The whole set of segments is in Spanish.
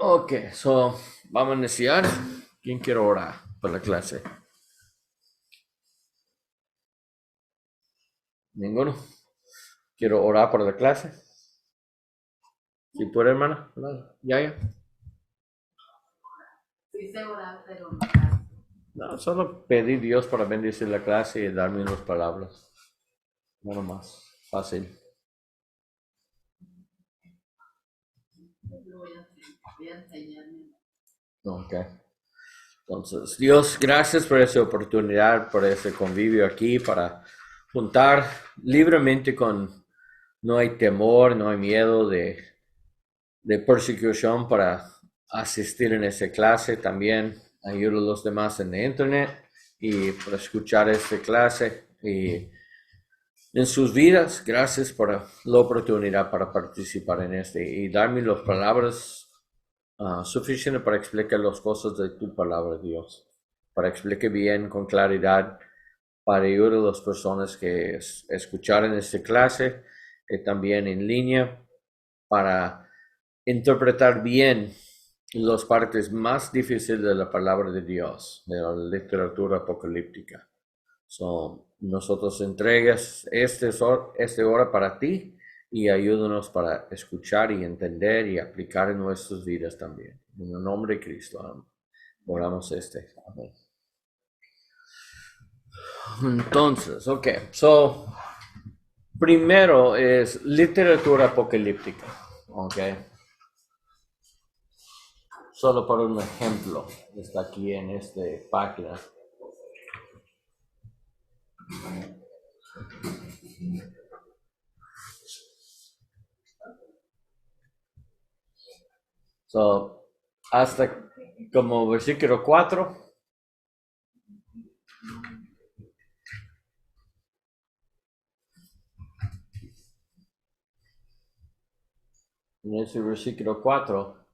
Ok, so vamos a iniciar. ¿Quién quiere orar para la clase? Ninguno. Quiero orar para la clase. Si puede, hermana. Ya. Sí sé orar, pero no tanto. No, solo pedir a Dios para bendecir la clase y darme unas palabras. Nada más. Fácil. Lo voy a hacer. Voy a enseñarme. Ok. Entonces, Dios, gracias por esa oportunidad, por ese convivio aquí, para juntar libremente con... No hay temor, no hay miedo de persecución para asistir en esa clase. También ayudo a los demás en internet y para escuchar esta clase y en sus vidas. Gracias por la oportunidad para participar en este y darme las palabras suficientes para explicar las cosas de tu palabra, Dios. Para explicar bien, con claridad, para ayudar a las personas que escucharon esta clase y también en línea para interpretar bien las partes más difíciles de la palabra de Dios, de la literatura apocalíptica. Nosotros entregas este hora para ti y ayúdanos para escuchar y entender y aplicar en nuestras vidas también. En el nombre de Cristo, oramos Amén. Entonces, primero es literatura apocalíptica, ok. Solo por un ejemplo, está aquí en esta página. So, hasta como versículo 4, en ese versículo 4,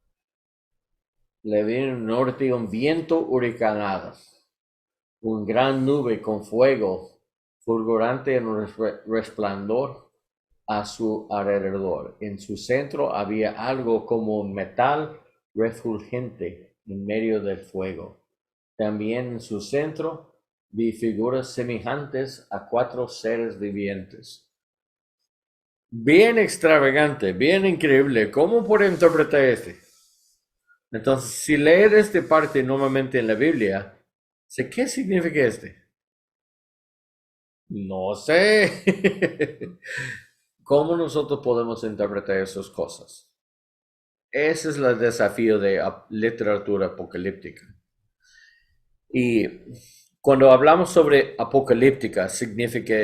le viene un norte un viento huracanado, un gran nube con fuego fulgurante en un resplandor a su alrededor. En su centro había algo como un metal refulgente en medio del fuego. También en su centro vi figuras semejantes a 4 seres vivientes. Bien extravagante, bien increíble. ¿Cómo puedo interpretar este? Entonces, si leer esta parte normalmente en la Biblia, sé qué significa este. No sé. ¿Cómo nosotros podemos interpretar esas cosas? Ese es el desafío de literatura apocalíptica. Y cuando hablamos sobre apocalíptica, significa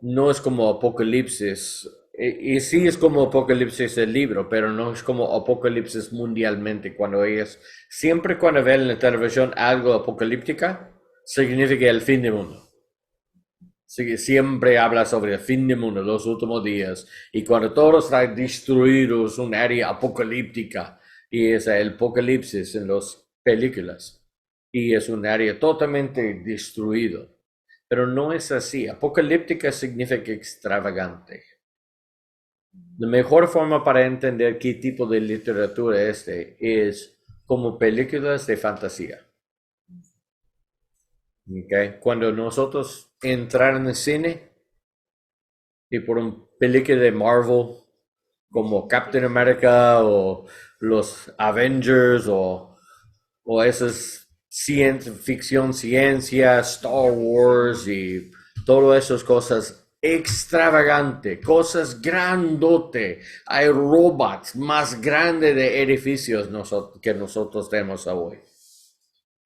no es como apocalipsis, y sí es como apocalipsis el libro, pero no es como apocalipsis mundialmente. Siempre cuando ven en la televisión algo apocalíptica, significa el fin del mundo. Siempre habla sobre el fin del mundo, los últimos días, y cuando todo está destruido, es un área apocalíptica, y es el apocalipsis en las películas, y es un área totalmente destruido. Pero no es así. Apocalíptica significa extravagante. La mejor forma para entender qué tipo de literatura es como películas de fantasía. ¿Okay? Cuando nosotros entramos en el cine y por un película de Marvel como Captain America o los Avengers o esas ciencia, Star Wars y todas esas cosas extravagantes, cosas grandote. Hay robots más grandes de edificios que nosotros tenemos hoy.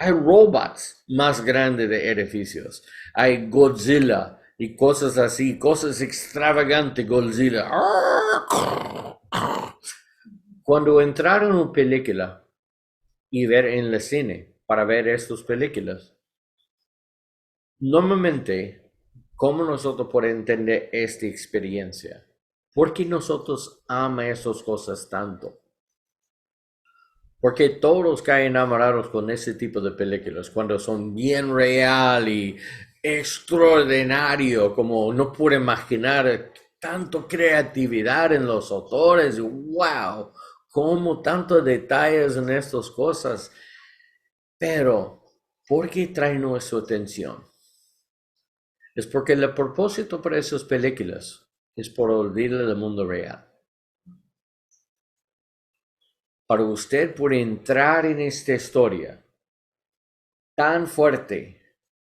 Hay robots más grandes de edificios. Hay Godzilla y cosas así, cosas extravagantes Godzilla. Cuando entraron en una película y ver en el cine para ver estas películas, normalmente, ¿cómo nosotros podemos entender esta experiencia? ¿Por qué nosotros amamos esas cosas tanto? Porque todos caen enamorados con ese tipo de películas, cuando son bien real y extraordinario, como no puedo imaginar tanto creatividad en los autores. ¡Wow! cómo tantos detalles en estas cosas, pero ¿por qué trae nuestra atención? Es porque el propósito para esas películas es por olvidar del mundo real. Para usted puede entrar en esta historia tan fuerte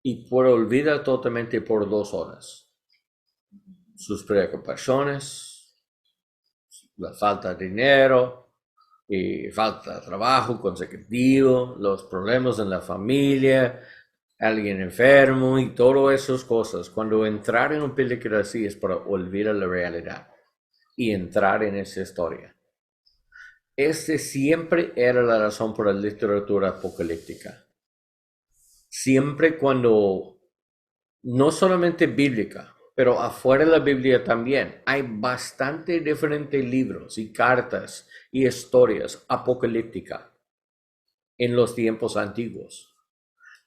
y por olvidar totalmente por 2 horas. Sus preocupaciones, la falta de dinero, y falta de trabajo consecutivo, los problemas en la familia, alguien enfermo y todas esas cosas. Cuando entrar en una película así es para olvidar la realidad y entrar en esa historia. Siempre era la razón por la literatura apocalíptica. Siempre cuando, no solamente bíblica, pero afuera de la Biblia también, hay bastante diferentes libros y cartas y historias apocalípticas en los tiempos antiguos.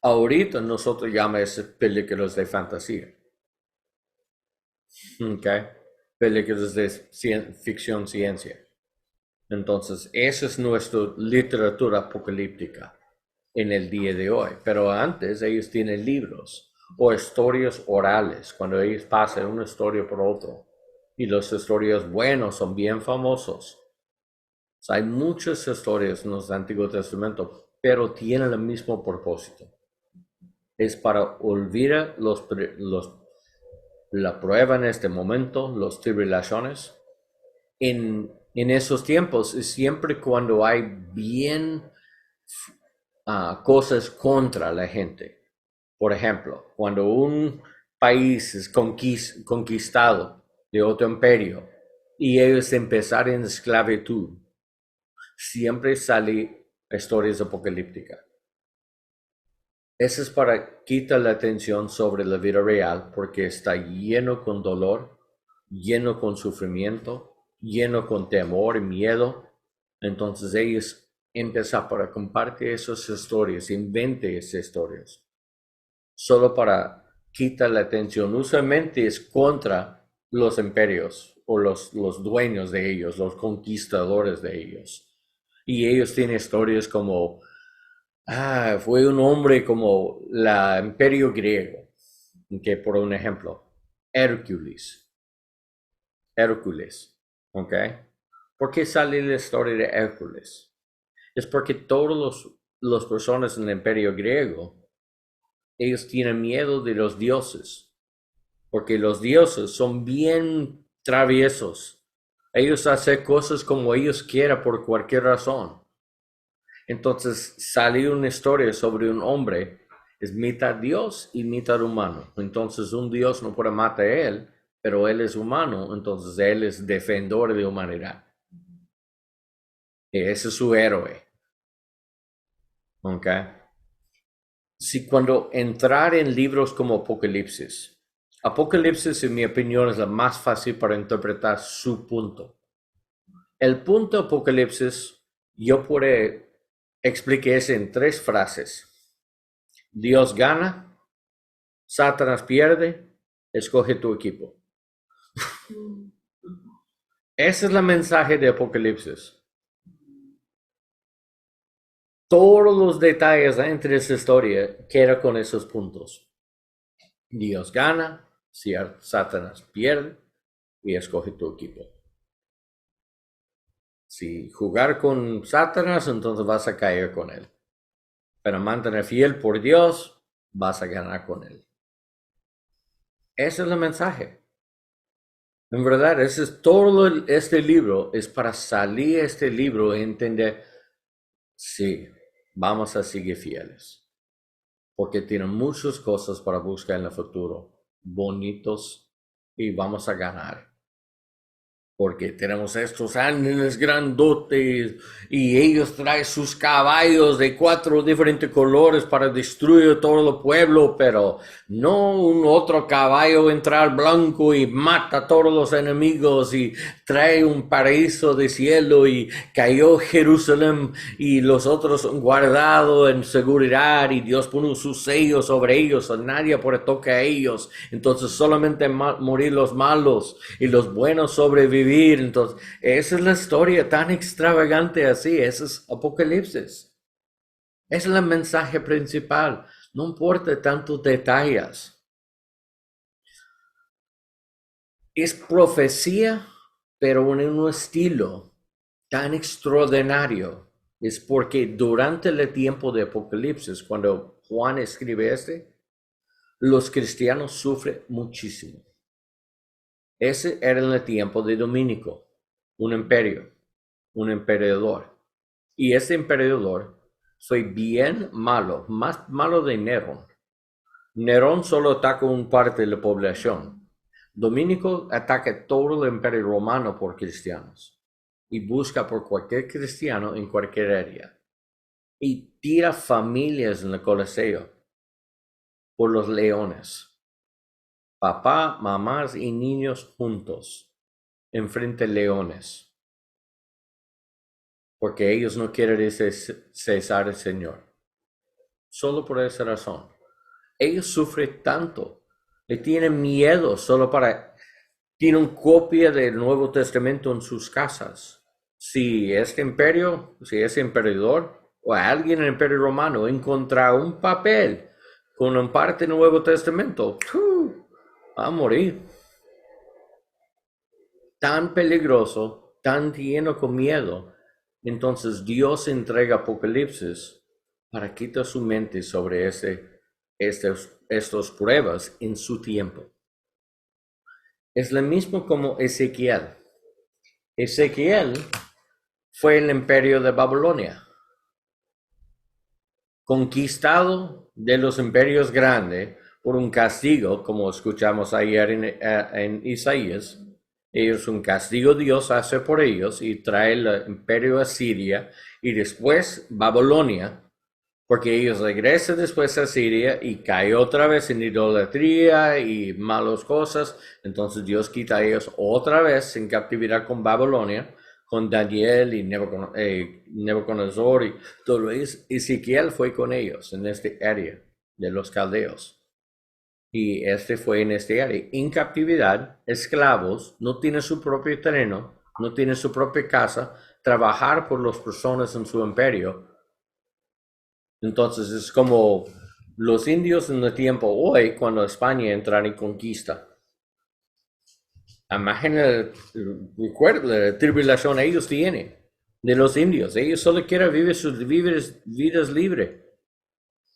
Ahorita nosotros llamamos películas de fantasía. Okay. Películas de ficción, ciencia. Entonces, esa es nuestra literatura apocalíptica en el día de hoy. Pero antes ellos tienen libros o historias orales, cuando ellos pasan una historia por otro. Y las historias buenas son bien famosos. O sea, hay muchas historias en el Antiguo Testamento, pero tienen el mismo propósito. Es para olvidar la prueba en este momento, las tribulaciones. En esos tiempos es siempre cuando hay bien cosas contra la gente. Por ejemplo, cuando un país es conquistado de otro imperio y ellos empezaron en esclavitud, siempre salen historias apocalípticas. Eso es para quitar la atención sobre la vida real porque está lleno con dolor, lleno con sufrimiento, lleno con temor y miedo. Entonces ellos empiezan para compartir esas historias, inventen esas historias, solo para quitar la atención. Usualmente es contra los imperios o los dueños de ellos, los conquistadores de ellos. Y ellos tienen historias como, fue un hombre como el imperio griego, que por un ejemplo, Hércules, ¿ok? ¿Por qué sale la historia de Hércules? Es porque todas las personas en el imperio griego, ellos tienen miedo de los dioses, porque los dioses son bien traviesos. Ellos hacen cosas como ellos quieran por cualquier razón. Entonces sale una historia sobre un hombre, es mitad Dios y mitad humano. Entonces un Dios no puede matar a él, pero él es humano, entonces él es defensor de la humanidad. Y ese es su héroe. ¿Ok? Si cuando entrar en libros como Apocalipsis, en mi opinión es la más fácil para interpretar su punto. El punto de Apocalipsis, yo puedo explicar eso en 3 frases. Dios gana, Satanás pierde, escoge tu equipo. Ese es el mensaje de Apocalipsis. Todos los detalles entre esa historia quedan con esos puntos. Dios gana, Satanás pierde y escoge tu equipo. Si jugar con Satanás, entonces vas a caer con él. Pero mantener fiel por Dios, vas a ganar con él. Ese es el mensaje. En verdad, ese es todo este libro, es para salir este libro y entender, sí, vamos a seguir fieles. Porque tienen muchas cosas para buscar en el futuro, bonitos, y vamos a ganar. Porque tenemos estos ángeles grandotes y ellos traen sus caballos de 4 diferentes colores para destruir todo el pueblo, pero no un otro caballo entrar blanco y mata a todos los enemigos y trae un paraíso de cielo y cayó Jerusalén y los otros son guardados en seguridad y Dios pone su sello sobre ellos, a nadie puede tocar a ellos. Entonces solamente morir los malos y los buenos sobreviven. sobrevivir. Entonces, esa es la historia tan extravagante así, ese es Apocalipsis. Es el mensaje principal, no importa tantos detalles. Es profecía, pero en un estilo tan extraordinario. Es porque durante el tiempo de Apocalipsis, cuando Juan escribe los cristianos sufren muchísimo. Ese era el tiempo de Domínico, un imperio, un emperador. Y ese emperador fue bien malo, más malo de Nerón. Nerón solo atacó un parte de la población. Domínico ataca todo el imperio romano por cristianos y busca por cualquier cristiano en cualquier área. Y tira familias en el Coliseo por los leones. Papá, mamás y niños juntos enfrente de leones. Porque ellos no quieren cesar el Señor. Solo por esa razón. Ellos sufren tanto. Le tienen miedo solo para... Tienen copia del Nuevo Testamento en sus casas. Si este imperio, si ese emperador o alguien en el imperio romano encuentra un papel con un parte del Nuevo Testamento, va a morir. Tan peligroso, tan lleno con miedo. Entonces Dios entrega Apocalipsis para quitar su mente sobre estas pruebas en su tiempo. Es lo mismo como Ezequiel. Ezequiel fue el imperio de Babilonia, conquistado de los imperios grandes por un castigo, como escuchamos ayer en Isaías. Ellos un castigo Dios hace por ellos y trae el imperio a Siria y después Babilonia, porque ellos regresan después a Siria y cae otra vez en idolatría y malas cosas. Entonces Dios quita a ellos otra vez en captividad con Babilonia, con Daniel y Nebuchadnezzar y todo eso. Ezequiel fue con ellos en este área de los caldeos. Y fue en este área, en captividad, esclavos, no tiene su propio terreno, no tiene su propia casa, trabajar por las personas en su imperio. Entonces es como los indios en el tiempo hoy, cuando España entra y conquista. Imagina, recuerda la tribulación ellos tienen de los indios. Ellos solo quieren vivir sus vidas libres.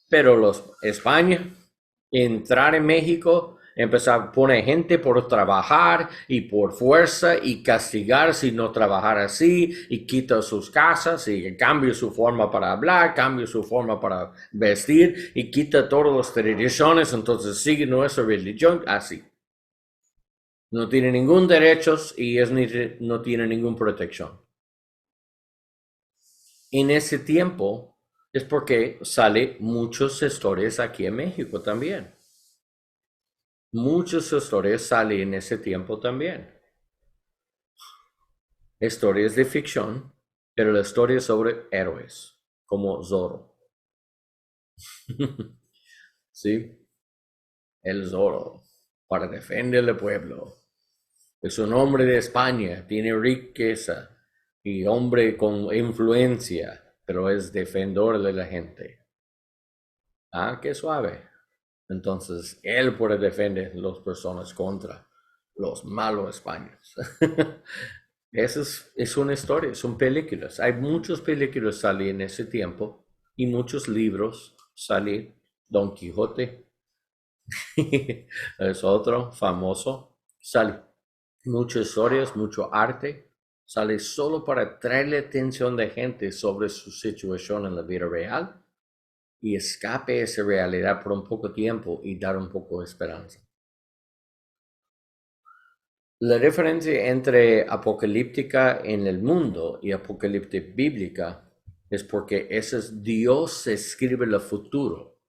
Pero España, entrar en México, empezar a poner gente por trabajar y por fuerza y castigar si no trabajar así y quita sus casas y cambia su forma para hablar, cambia su forma para vestir y quita todas las tradiciones, entonces sigue nuestra religión así. No tiene ningún derecho y no tiene ninguna protección. En ese tiempo es porque sale muchas historias aquí en México también. Muchas historias salen en ese tiempo también. Historias de ficción, pero la historia sobre héroes, como Zorro. ¿Sí? El Zorro, para defender el pueblo. Es un hombre de España, tiene riqueza y hombre con influencia, pero es defensor de la gente. Ah, qué suave. Entonces, él puede defender a las personas contra los malos españoles. Esa es una historia, son películas. Hay muchas películas salí en ese tiempo y muchos libros salí. Don Quijote es otro famoso. Sale muchas historias, mucho arte. Sale solo para atraer la atención de gente sobre su situación en la vida real y escape esa realidad por un poco tiempo y dar un poco de esperanza. La diferencia entre apocalíptica en el mundo y apocalíptica bíblica es porque ese es Dios escribe el futuro,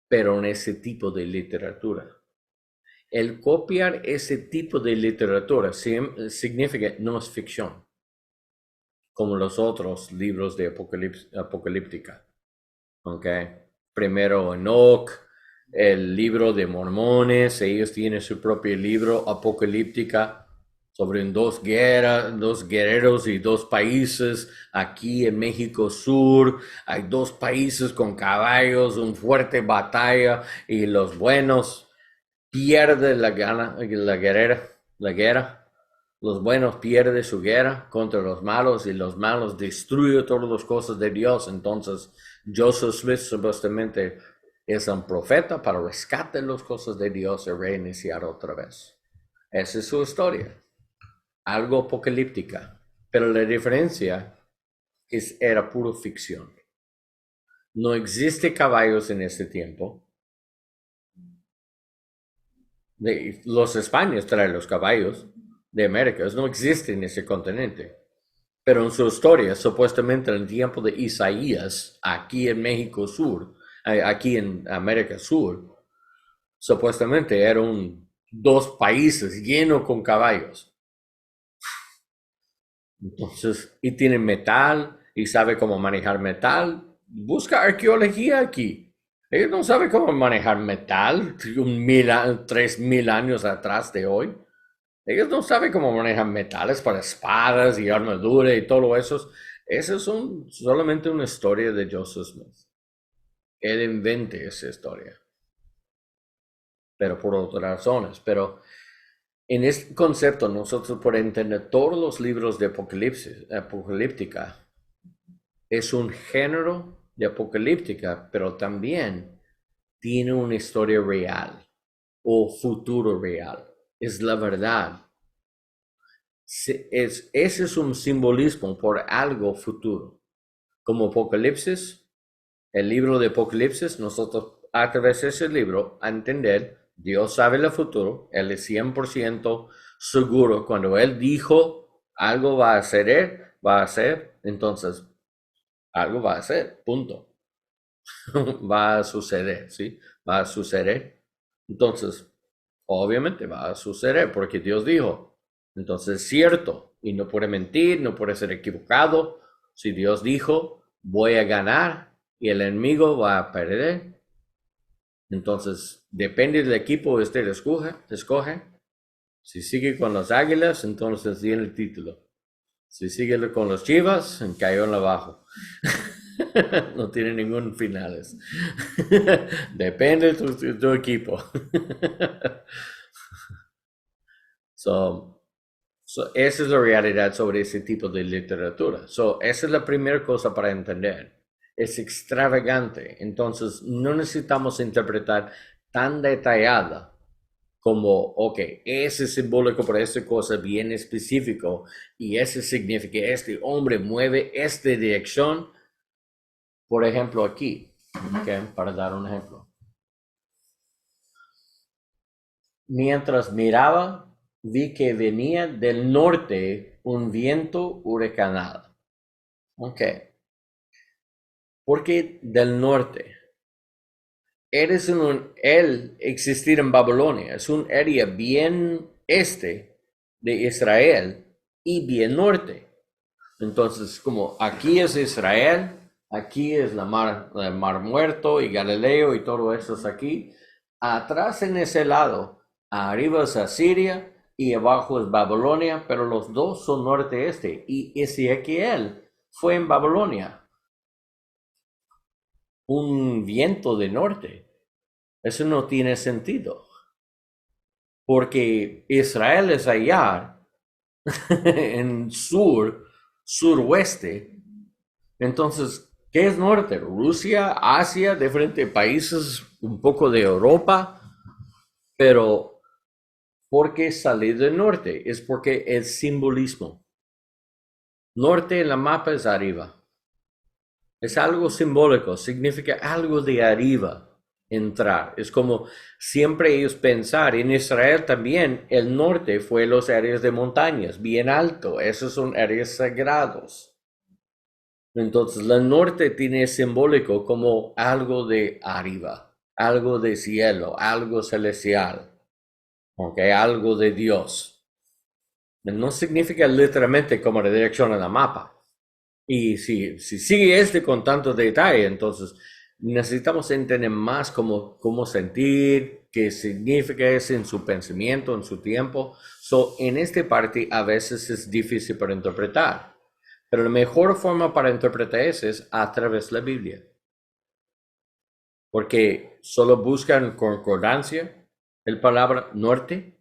pero en ese tipo de literatura. El copiar ese tipo de literatura significa no es ficción, como los otros libros de apocalíptica. Okay. Primero Enoch, el libro de Mormones, ellos tienen su propio libro apocalíptica. sobre dos guerreros y dos países. Aquí en México Sur hay dos países con caballos, una fuerte batalla y los buenos pierden la guerra. Los buenos pierden su guerra contra los malos y los malos destruyen todas las cosas de Dios. Entonces, Joseph Smith supuestamente es un profeta para rescatar las cosas de Dios y reiniciar otra vez. Esa es su historia. Algo apocalíptica. Pero la diferencia era pura ficción. No existe caballos en ese tiempo. Los españoles traen los caballos de América, no existen en ese continente. Pero en su historia, supuestamente en el tiempo de Isaías, aquí en México Sur, aquí en América Sur, supuestamente eran dos países llenos con caballos. Entonces, y tienen metal, y sabe cómo manejar metal. Busca arqueología aquí. Ellos no saben cómo manejar metal 3,000 años atrás de hoy. Ellos no saben cómo manejan metales para espadas y armadura y todo eso. Eso es solamente una historia de Joseph Smith. Él inventa esa historia. Pero por otras razones. Pero en este concepto, nosotros por entender todos los libros de apocalíptica, es un género de apocalíptica, pero también tiene una historia real o futuro real. Es la verdad. Ese es un simbolismo por algo futuro. Como Apocalipsis, el libro de Apocalipsis, nosotros a través de ese libro a entender, Dios sabe el futuro, Él es 100% seguro. Cuando Él dijo algo va a ser, entonces algo va a ser, punto. Va a suceder, ¿sí? Va a suceder. Entonces, obviamente va a suceder porque Dios dijo. Entonces es cierto y no puede mentir, no puede ser equivocado. Si Dios dijo, voy a ganar y el enemigo va a perder. Entonces, depende del equipo que usted escoge. Si sigue con los Águilas, entonces tiene el título. Si sigue con los Chivas, cayó en abajo. No tiene ningún finales. Depende de tu equipo. Esa es la realidad sobre ese tipo de literatura. Esa es la primera cosa para entender. Es extravagante. Entonces, no necesitamos interpretar tan detallada como, ok, ese simbólico para esta cosa bien específico y ese significa que este hombre mueve esta dirección. Por ejemplo, aquí, okay, para dar un ejemplo. Mientras miraba, vi que venía del norte un viento huracanado. Ok. ¿Por qué del norte? Él existir en Babilonia. Es un área bien este de Israel y bien norte. Entonces, como aquí es Israel, aquí es el mar Muerto y Galileo y todo eso es aquí. Atrás en ese lado, arriba es Asiria y abajo es Babilonia, pero los dos son norte-este. Y Ezequiel fue en Babilonia. Un viento de norte. Eso no tiene sentido. Porque Israel es allá, en suroeste. Entonces, ¿qué es norte? Rusia, Asia, diferentes países, un poco de Europa. Pero, ¿por qué salir del norte? Es porque el simbolismo. Norte en la mapa es arriba. Es algo simbólico, significa algo de arriba entrar. Es como siempre ellos pensar, en Israel también el norte fue los áreas de montañas, bien alto, esos son áreas sagrados. Entonces el norte tiene simbólico como algo de arriba, algo de cielo, algo celestial, okay, algo de Dios. No significa literalmente como la dirección en la mapa. Y si sigue con tanto detalle, entonces necesitamos entender más cómo sentir, qué significa eso en su pensamiento, en su tiempo. En esta parte a veces es difícil para interpretar. Pero la mejor forma para interpretar eso es a través de la Biblia. Porque solo buscan concordancia, el palabra norte,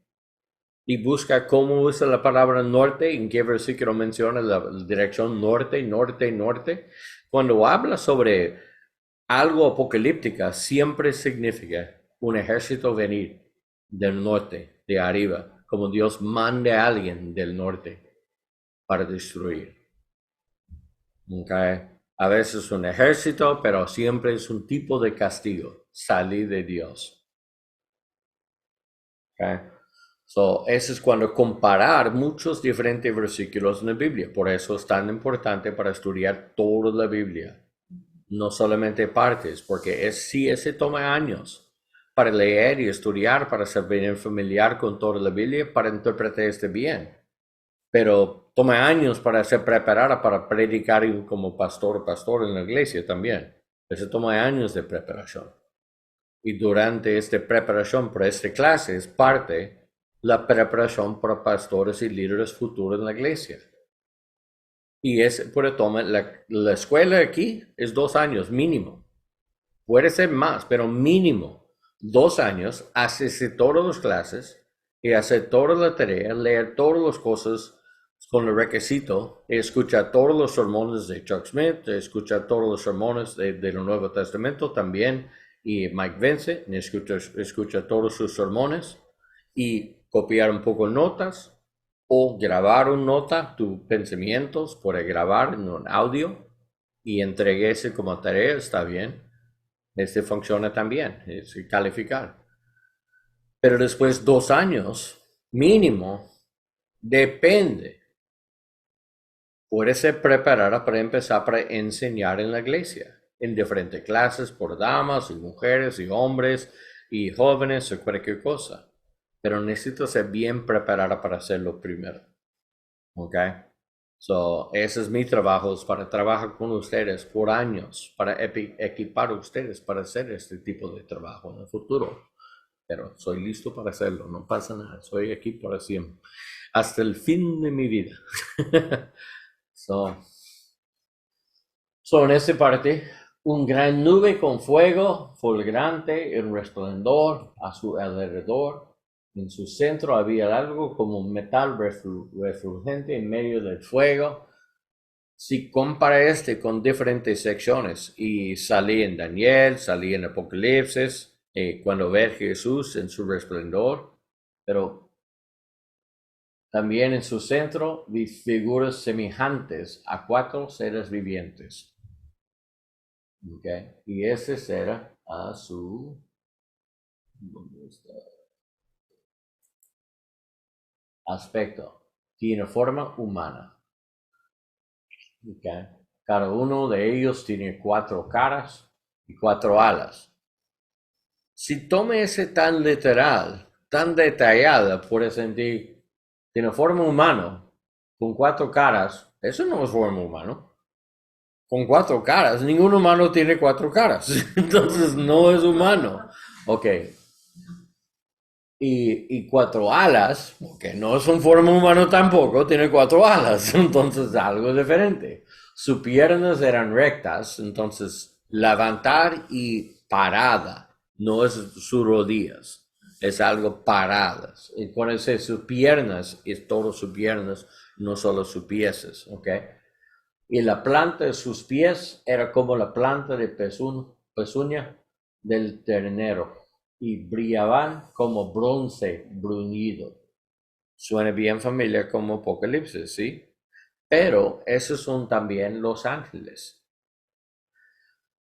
y busca cómo usa la palabra norte, en qué versículo menciona la dirección norte, norte, norte. Cuando habla sobre algo apocalíptica, siempre significa un ejército venir del norte, de arriba, como Dios mande a alguien del norte para destruir. Okay. A veces un ejército, pero siempre es un tipo de castigo, salir de Dios. Okay. Eso es cuando comparar muchos diferentes versículos en la Biblia. Por eso es tan importante para estudiar toda la Biblia, no solamente partes, porque ese toma años para leer y estudiar, para ser bien familiar con toda la Biblia, para interpretar este bien. Pero toma años para ser preparada para predicar como pastor en la iglesia también. Eso toma años de preparación. Y durante esta preparación para esta clase es parte la preparación para pastores y líderes futuros en la iglesia. Y puede tomar, la escuela aquí es 2 años mínimo. Puede ser más, pero mínimo 2 años, hacerse todas las clases y hacer toda la tarea, leer todas las cosas con el requisito, escuchar todos los sermones de Chuck Smith, escuchar todos los sermones del Nuevo Testamento también, y Mike Vince, escucha todos sus sermones y copiar un poco notas o grabar una nota, tus pensamientos, puede grabar en un audio y entreguese como tarea, está bien. Este funciona también, es calificar. Pero después 2 años, mínimo, depende. Puede ser preparada para empezar para enseñar en la iglesia, en diferentes clases, por damas y mujeres y hombres y jóvenes o cualquier cosa. Pero necesito ser bien preparada para hacerlo primero. ¿Ok? Ese es mi trabajo, es para trabajar con ustedes por años, para equipar a ustedes para hacer este tipo de trabajo en el futuro. Pero soy listo para hacerlo, no pasa nada, soy aquí para siempre, hasta el fin de mi vida. En esta parte, un gran nube con fuego fulgurante y resplandor a su alrededor. En su centro había algo como un metal refulgente en medio del fuego. Si compara con diferentes secciones, y salí en Daniel, salí en Apocalipsis, cuando ve a Jesús en su resplandor, pero también en su centro vi figuras semejantes a 4 seres vivientes. Okay. Y ese será a su... ¿Dónde está? Aspecto. Tiene forma humana. Okay. Cada uno de ellos tiene 4 caras y 4 alas. Si tome ese tan literal, tan detallada, puede sentir, tiene forma humana, con 4 caras, eso no es forma humana. Con 4 caras, ningún humano tiene 4 caras, entonces no es humano. Ok. Y 4 alas, que no es un forma humano tampoco, tiene 4 alas, entonces algo diferente. Sus piernas eran rectas, entonces levantar y parada, no es sus rodillas, es algo paradas. Y cuando dice sus piernas, es todo sus piernas, no solo sus pies, ¿ok? Y la planta de sus pies era como la planta de pezuña del ternero, y brillaban como bronce bruñido. Suena bien familiar como Apocalipsis, ¿sí? Pero esos son también los ángeles.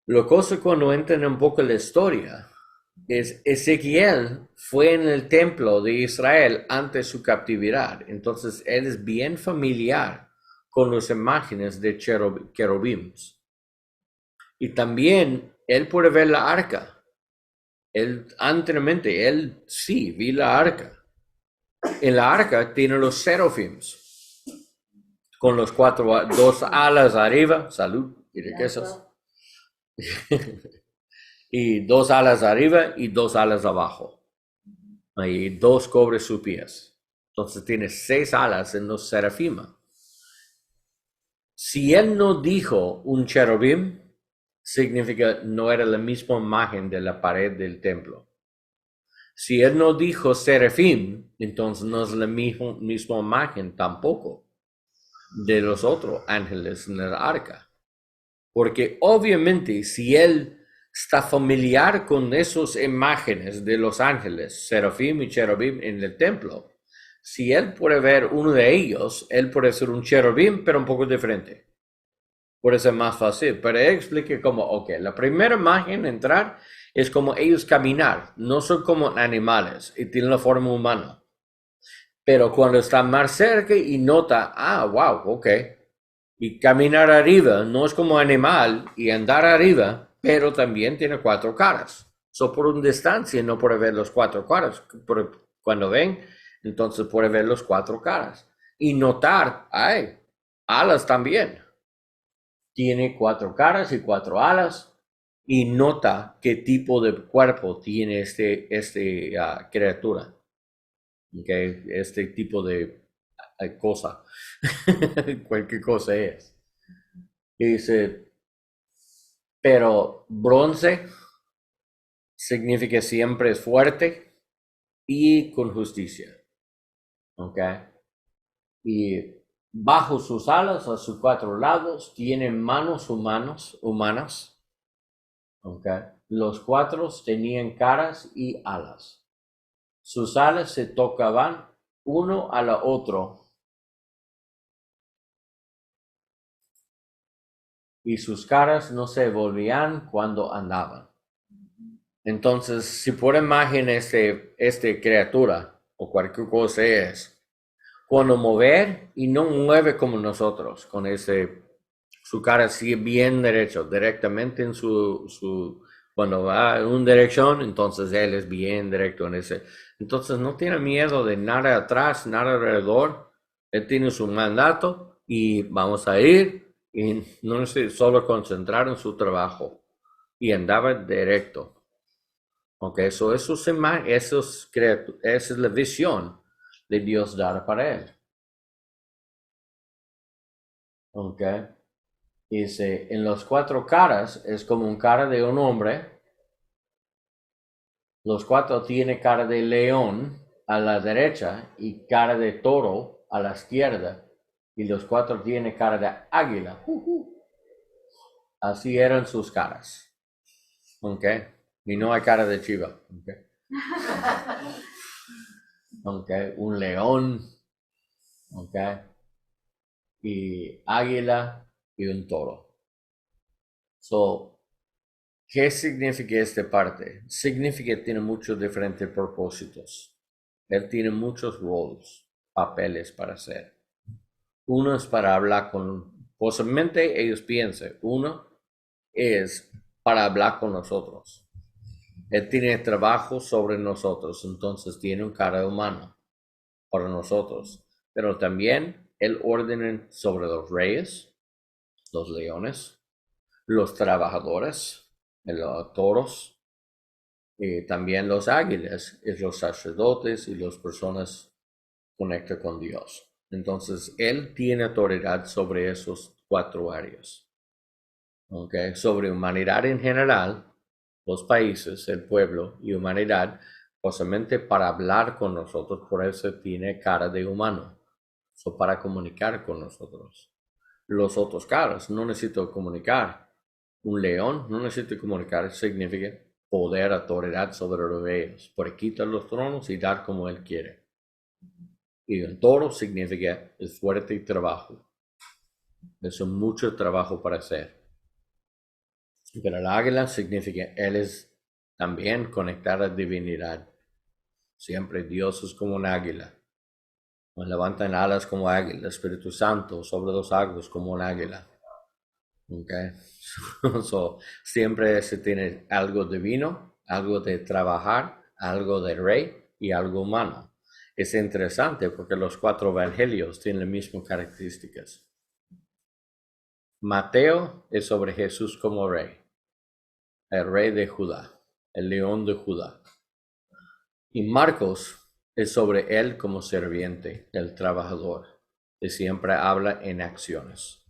Lo cosa cuando entran un poco la historia es Ezequiel fue en el templo de Israel antes de su captividad. Entonces él es bien familiar con las imágenes de querubines. Y también él puede ver la arca. Anteriormente, él sí vi la arca. En la arca tiene los serofims, con los 2 alas arriba, salud y riquezas, y 2 alas arriba y 2 alas abajo. y 2 cubre sus pies. Entonces tiene 6 alas en los serafima. Si él no dijo un cherubim, significa no era la misma imagen de la pared del templo. Si él no dijo serafim, entonces no es la misma imagen tampoco de los otros ángeles en el arca. Porque obviamente si él está familiar con esas imágenes de los ángeles, serafim y cherubim en el templo, si él puede ver uno de ellos, él puede ser un cherubim, pero un poco diferente. Puede ser más fácil, pero él explica como, ok, la primera imagen entrar es como ellos caminar, no son como animales y tienen la forma humana. Pero cuando está más cerca y nota, wow, ok, y caminar arriba no es como animal y andar arriba, pero también tiene 4 caras. So por una distancia no puede ver los 4 caras, pero cuando ven, entonces puede ver los 4 caras. Y notar, alas también. Tiene 4 caras y 4 alas y nota qué tipo de cuerpo tiene este criatura. Okay, este tipo de cosa, cualquier cosa es. Y dice, pero bronce significa siempre es fuerte y con justicia. Okay. Y bajo sus alas, a sus 4 lados, tienen manos humanas. Okay. Los 4 tenían caras y alas. Sus alas se tocaban uno a la otro y sus caras no se volvían cuando andaban. Entonces, si por imagen este criatura o cualquier cosa es, cuando mover y no mueve como nosotros, con su cara así bien derecho, directamente en cuando va en una dirección, entonces él es bien directo en ese. Entonces no tiene miedo de nada atrás, nada alrededor. Él tiene su mandato y vamos a ir y no se solo concentrar en su trabajo y andaba directo. Ok, esa es la visión de Dios dar para él. Ok. Dice, en los 4 caras es como un cara de un hombre. Los 4 tiene cara de león a la derecha y cara de toro a la izquierda. Y los 4 tiene cara de águila. Así eran sus caras. Ok. Y no hay cara de chiva. Ok. Ok. Un león. Ok. Y águila y un toro. So, ¿qué significa esta parte? Significa que tiene muchos diferentes propósitos. Él tiene muchos roles, papeles para hacer. Uno es para hablar posiblemente ellos piensen, uno es para hablar con nosotros. Él tiene trabajo sobre nosotros, entonces tiene un cara humano para nosotros. Pero también él ordena sobre los reyes, los leones, los trabajadores, los toros, y también los águilas, y los sacerdotes y las personas conectadas con Dios. Entonces, él tiene autoridad sobre esos 4 áreas. Okay. Sobre humanidad en general, los países, el pueblo y humanidad, posiblemente para hablar con nosotros, por eso tiene cara de humano, para comunicar con nosotros. Los otros caras no necesito comunicar. Un león no necesita comunicar, significa poder, autoridad sobre los reyes, por quitar los tronos y dar como él quiere. Y un toro significa esfuerzo y trabajo. Eso es mucho trabajo para hacer. Pero el águila significa él es también conectado a divinidad. Siempre Dios es como un águila. Nos levantan alas como águila. El Espíritu Santo sobre los aguas como un águila. Okay. So, siempre se tiene algo divino, algo de trabajar, algo de rey y algo humano. Es interesante porque los 4 evangelios tienen las mismas características. Mateo es sobre Jesús como rey, el rey de Judá, el león de Judá. Y Marcos es sobre él como serviente, el trabajador, que siempre habla en acciones.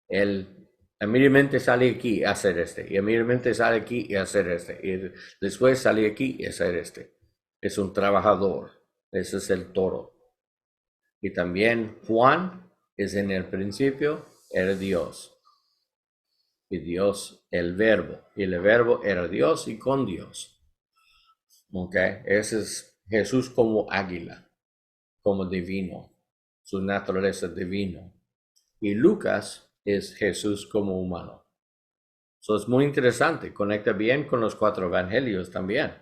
Él inmediatamente sale aquí a hacer este, y inmediatamente sale aquí y hacer este, y después sale aquí y hacer este. Es un trabajador, ese es el toro. Y también Juan es en el principio, era Dios. Y Dios, el verbo. Y el verbo era Dios y con Dios. ¿Ok? Ese es Jesús como águila, como divino. Su naturaleza divino. Y Lucas es Jesús como humano. Eso es muy interesante. Conecta bien con los 4 evangelios también.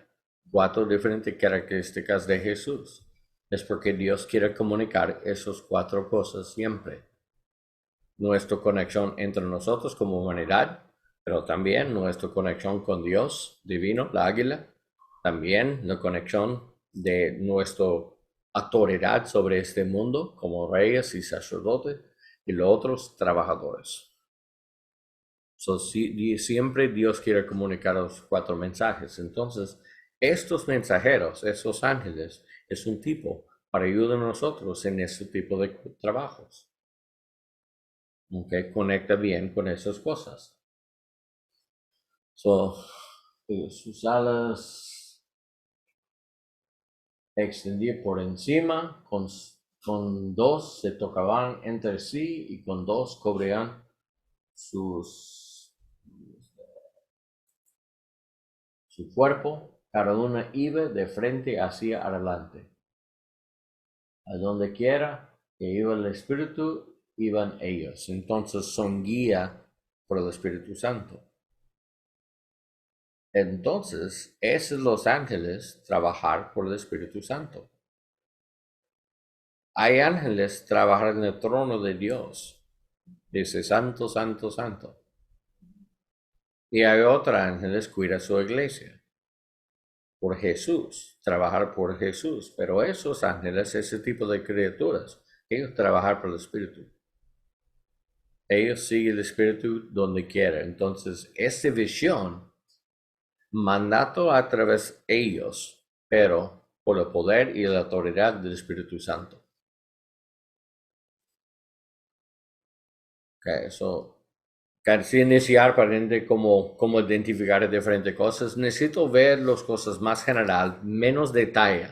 4 diferentes características de Jesús. Es porque Dios quiere comunicar esas 4 cosas siempre. Nuestra conexión entre nosotros como humanidad, pero también nuestra conexión con Dios divino, la águila, también la conexión de nuestra autoridad sobre este mundo como reyes y sacerdotes y los otros trabajadores. So, siempre Dios quiere comunicar los 4 mensajes. Entonces, estos mensajeros, esos ángeles, es un tipo para ayudar a nosotros en este tipo de trabajos. Okay, conecta bien con esas cosas. So, sus alas extendí por encima, con 2 se tocaban entre sí y con 2 cubrían su cuerpo, cada una iba de frente hacia adelante. A donde quiera que iba el Espíritu, iban ellos. Entonces son guía por el Espíritu Santo. Entonces, es los ángeles trabajar por el Espíritu Santo. Hay ángeles trabajar en el trono de Dios. Dice, santo, santo, santo. Y hay otros ángeles cuida su iglesia. Por Jesús, trabajar por Jesús. Pero esos ángeles, ese tipo de criaturas, ellos trabajan por el Espíritu. Ellos siguen el Espíritu donde quiera. Entonces, esta visión, mandato a través de ellos, pero por el poder y la autoridad del Espíritu Santo. Okay, so, casi iniciar para entender cómo identificar diferentes cosas, necesito ver las cosas más general, menos detalle,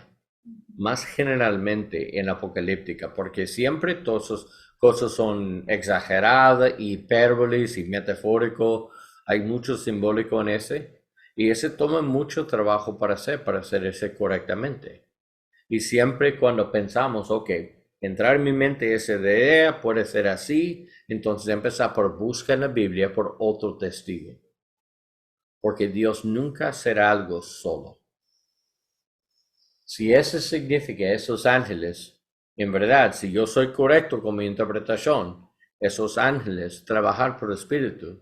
más generalmente en apocalíptica, porque siempre todas esas cosas son exageradas, hipérboles y metafórico, hay mucho simbólico en ese, y ese toma mucho trabajo para hacer ese correctamente. Y siempre cuando pensamos, ok, entrar en mi mente esa idea puede ser así, entonces empezar por buscar en la Biblia por otro testigo. Porque Dios nunca será algo solo. Si eso significa esos ángeles, en verdad, si yo soy correcto con mi interpretación, esos ángeles trabajar por el Espíritu,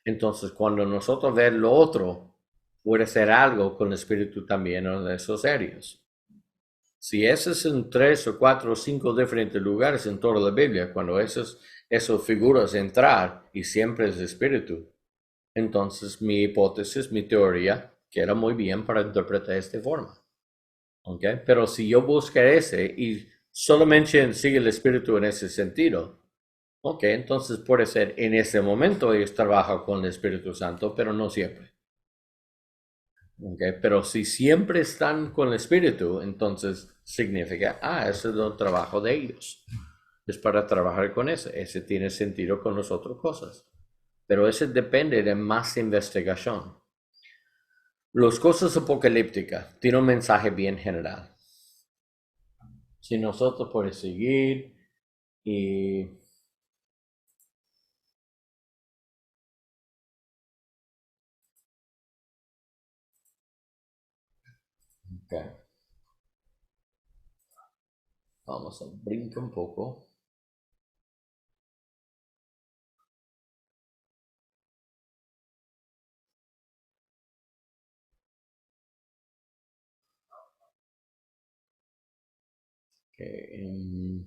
entonces cuando nosotros vemos lo otro, puede ser algo con el Espíritu también en esos áreas. Si ese es en 3 o 4 o 5 diferentes lugares en toda la Biblia, cuando esas figuras entrar y siempre es espíritu, entonces mi hipótesis, mi teoría, queda muy bien para interpretar de esta forma. ¿Okay? Pero si yo busco ese y solamente sigue el espíritu en ese sentido, ok, entonces puede ser en ese momento ellos trabajan con el Espíritu Santo, pero no siempre. Okay, pero si siempre están con el Espíritu, entonces significa, ese es el trabajo de ellos. Es para trabajar con ese tiene sentido con las otras cosas. Pero ese depende de más investigación. Las cosas apocalípticas tienen un mensaje bien general. Si nosotros podemos seguir y... Okay. Vamos a brincar un poco. Okay.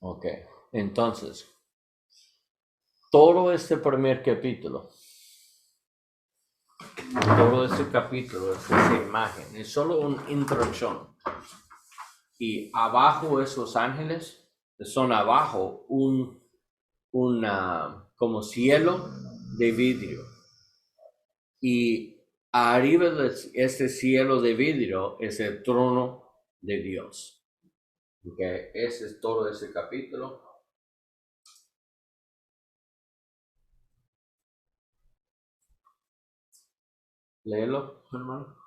Ok, entonces, todo este primer capítulo, todo este capítulo es esa imagen, es solo una introducción. Y abajo esos ángeles son abajo como cielo de vidrio. Y arriba de este cielo de vidrio es el trono de Dios. Okay, ese es todo ese capítulo. Léelo, hermano.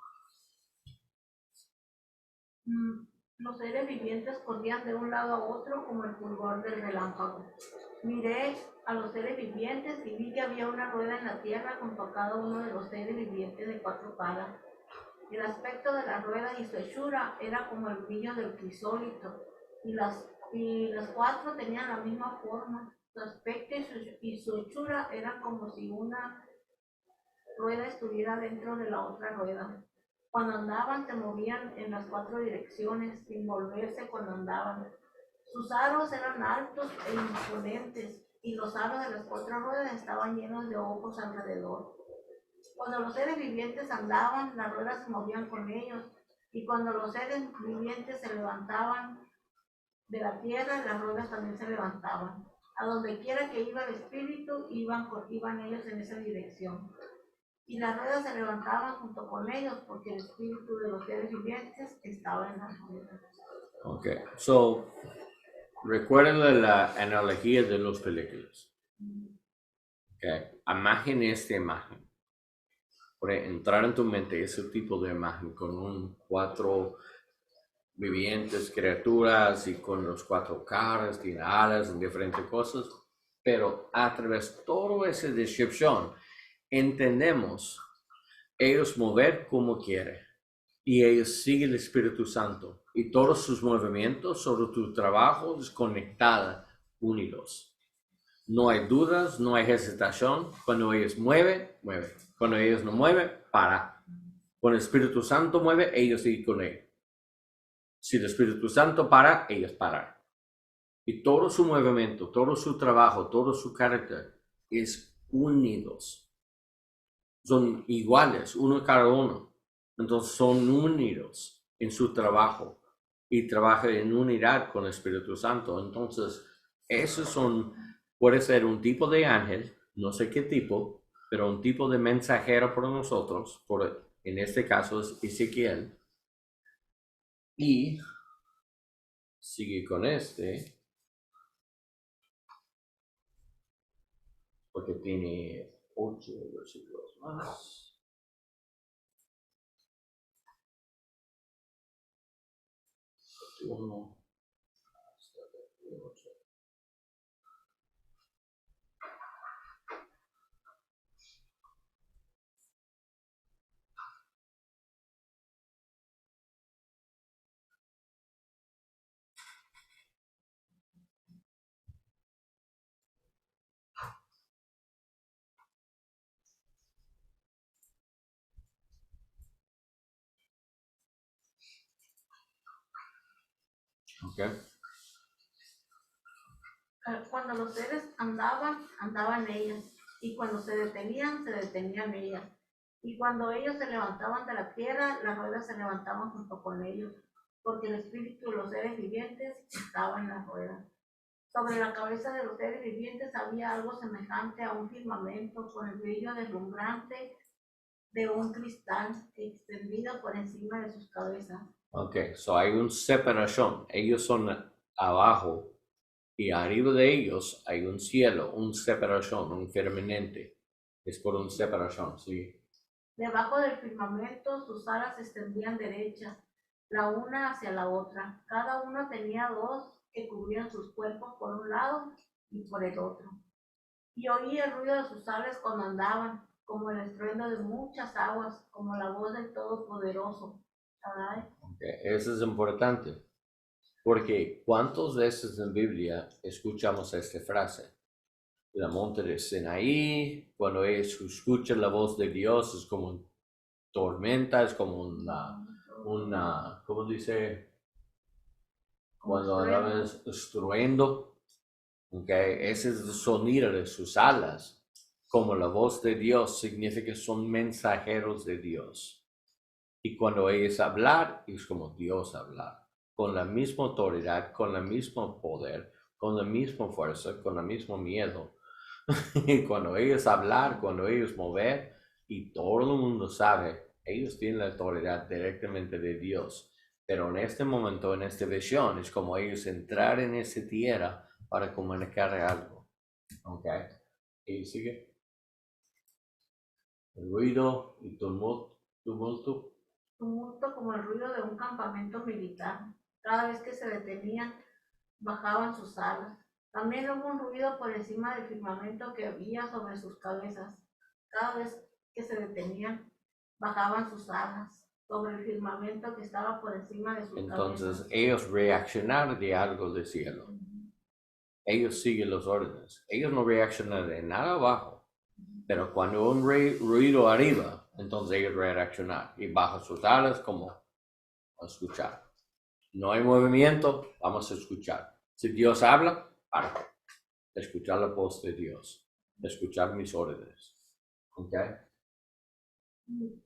Los seres vivientes corrían de un lado a otro como el fulgor del relámpago. Miré a los seres vivientes y vi que había una rueda en la tierra junto a cada uno de los seres vivientes de 4 caras. El aspecto de la rueda y su hechura era como el brillo del crisólito, y las 4 tenían la misma forma. Su aspecto y su hechura eran como si una rueda estuviera dentro de la otra rueda. Cuando andaban se movían en las 4 direcciones, sin volverse cuando andaban. Sus aros eran altos e imponentes, y los aros de las 4 ruedas estaban llenos de ojos alrededor. Cuando los seres vivientes andaban, las ruedas se movían con ellos, y cuando los seres vivientes se levantaban de la tierra, las ruedas también se levantaban. A donde quiera que iba el espíritu, iban ellos en esa dirección. Y las ruedas se levantaban junto con ellos, porque el espíritu de los seres vivientes estaba en las ruedas. Ok, so, recuerden la analogía de las películas. Okay, imagen esta imagen. Puede entrar en tu mente ese tipo de imagen con 4 vivientes, criaturas y con los 4 caras, tiene alas en diferentes cosas, pero a través de toda esa descripción entendemos ellos mover como quieren y ellos siguen el Espíritu Santo y todos sus movimientos sobre tu trabajo desconectada, unidos. No hay dudas, no hay hesitación. Cuando ellos mueven, mueven. Cuando ellos no mueven, para. Cuando el Espíritu Santo mueve, ellos siguen con él. Si el Espíritu Santo para, ellos paran. Y todo su movimiento, todo su trabajo, todo su carácter es unidos. Son iguales, uno cada uno. Entonces son unidos en su trabajo y trabajan en unidad con el Espíritu Santo. Entonces, esos puede ser un tipo de ángel, no sé qué tipo, pero un tipo de mensajero por nosotros, en este caso es Ezequiel. Y sigue con porque tiene 8 versículos más. Uno hasta el 8. Okay. Cuando los seres andaban, andaban ellas, y cuando se detenían ellas. Y cuando ellos se levantaban de la tierra, las ruedas se levantaban junto con ellos, porque el espíritu de los seres vivientes estaba en las ruedas. Sobre la cabeza de los seres vivientes había algo semejante a un firmamento con el brillo deslumbrante de un cristal extendido por encima de sus cabezas. Ok, so hay una separación. Ellos son abajo y arriba de ellos hay un cielo, una separación, un firmamento. Es por una separación, sí. Debajo del firmamento sus alas se extendían derechas, la una hacia la otra. Cada una tenía 2 que cubrían sus cuerpos por un lado y por el otro. Y oí el ruido de sus alas cuando andaban, como el estruendo de muchas aguas, como la voz del Todopoderoso. Okay, eso es importante, porque ¿cuántas veces en Biblia escuchamos esta frase? La monte de Sinaí, cuando ellos escuchan la voz de Dios, es como una tormenta, es como una ¿cómo dice? cuando andaba destruyendo, okay, ese es el sonido de sus alas, como la voz de Dios, significa que son mensajeros de Dios. Y cuando ellos hablar, es como Dios hablar, con la misma autoridad, con el mismo poder, con la misma fuerza, con el mismo miedo. Y cuando ellos hablar, cuando ellos mover, y todo el mundo sabe, ellos tienen la autoridad directamente de Dios. Pero en este momento, en esta visión, es como ellos entrar en esa tierra para comunicar algo. ¿Ok? Y sigue. El ruido y tumulto. Tumulto como el ruido de un campamento militar. Cada vez que se detenían, bajaban sus alas. También hubo un ruido por encima del firmamento que había sobre sus cabezas. Cada vez que se detenían, bajaban sus alas sobre el firmamento que estaba por encima de sus cabezas. Entonces ellos reaccionaron de algo del cielo. Ellos siguen los órdenes. Ellos no reaccionan de nada abajo. Pero cuando un ruido arriba, entonces ellos reaccionan y bajan sus alas como a escuchar. No hay movimiento, vamos a escuchar. Si Dios habla, para escuchar la voz de Dios, escuchar mis órdenes. ¿Ok?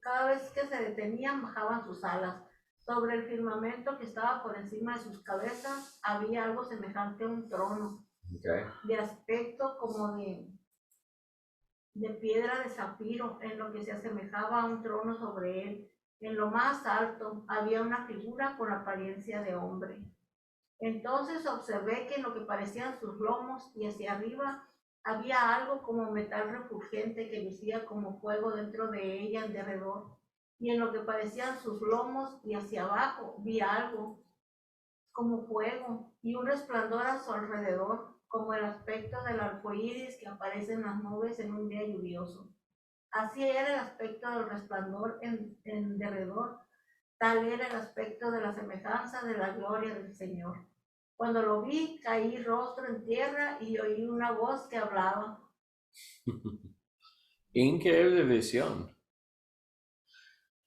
Cada vez que se detenían, bajaban sus alas. Sobre el firmamento que estaba por encima de sus cabezas había algo semejante a un trono, Okay. de aspecto como de piedra de zafiro, en lo que se asemejaba a un trono sobre él. En lo más alto había una figura con apariencia de hombre. Entonces observé que en lo que parecían sus lomos y hacia arriba había algo como metal refulgente que lucía como fuego dentro de ella en derredor. Y en lo que parecían sus lomos y hacia abajo vi algo como fuego y un resplandor a su alrededor, como el aspecto del arco iris que aparece en las nubes en un día lluvioso. Así era el aspecto del resplandor en derredor, tal era el aspecto de la semejanza de la gloria del Señor. Cuando lo vi, caí rostro en tierra y oí una voz que hablaba. Increíble visión.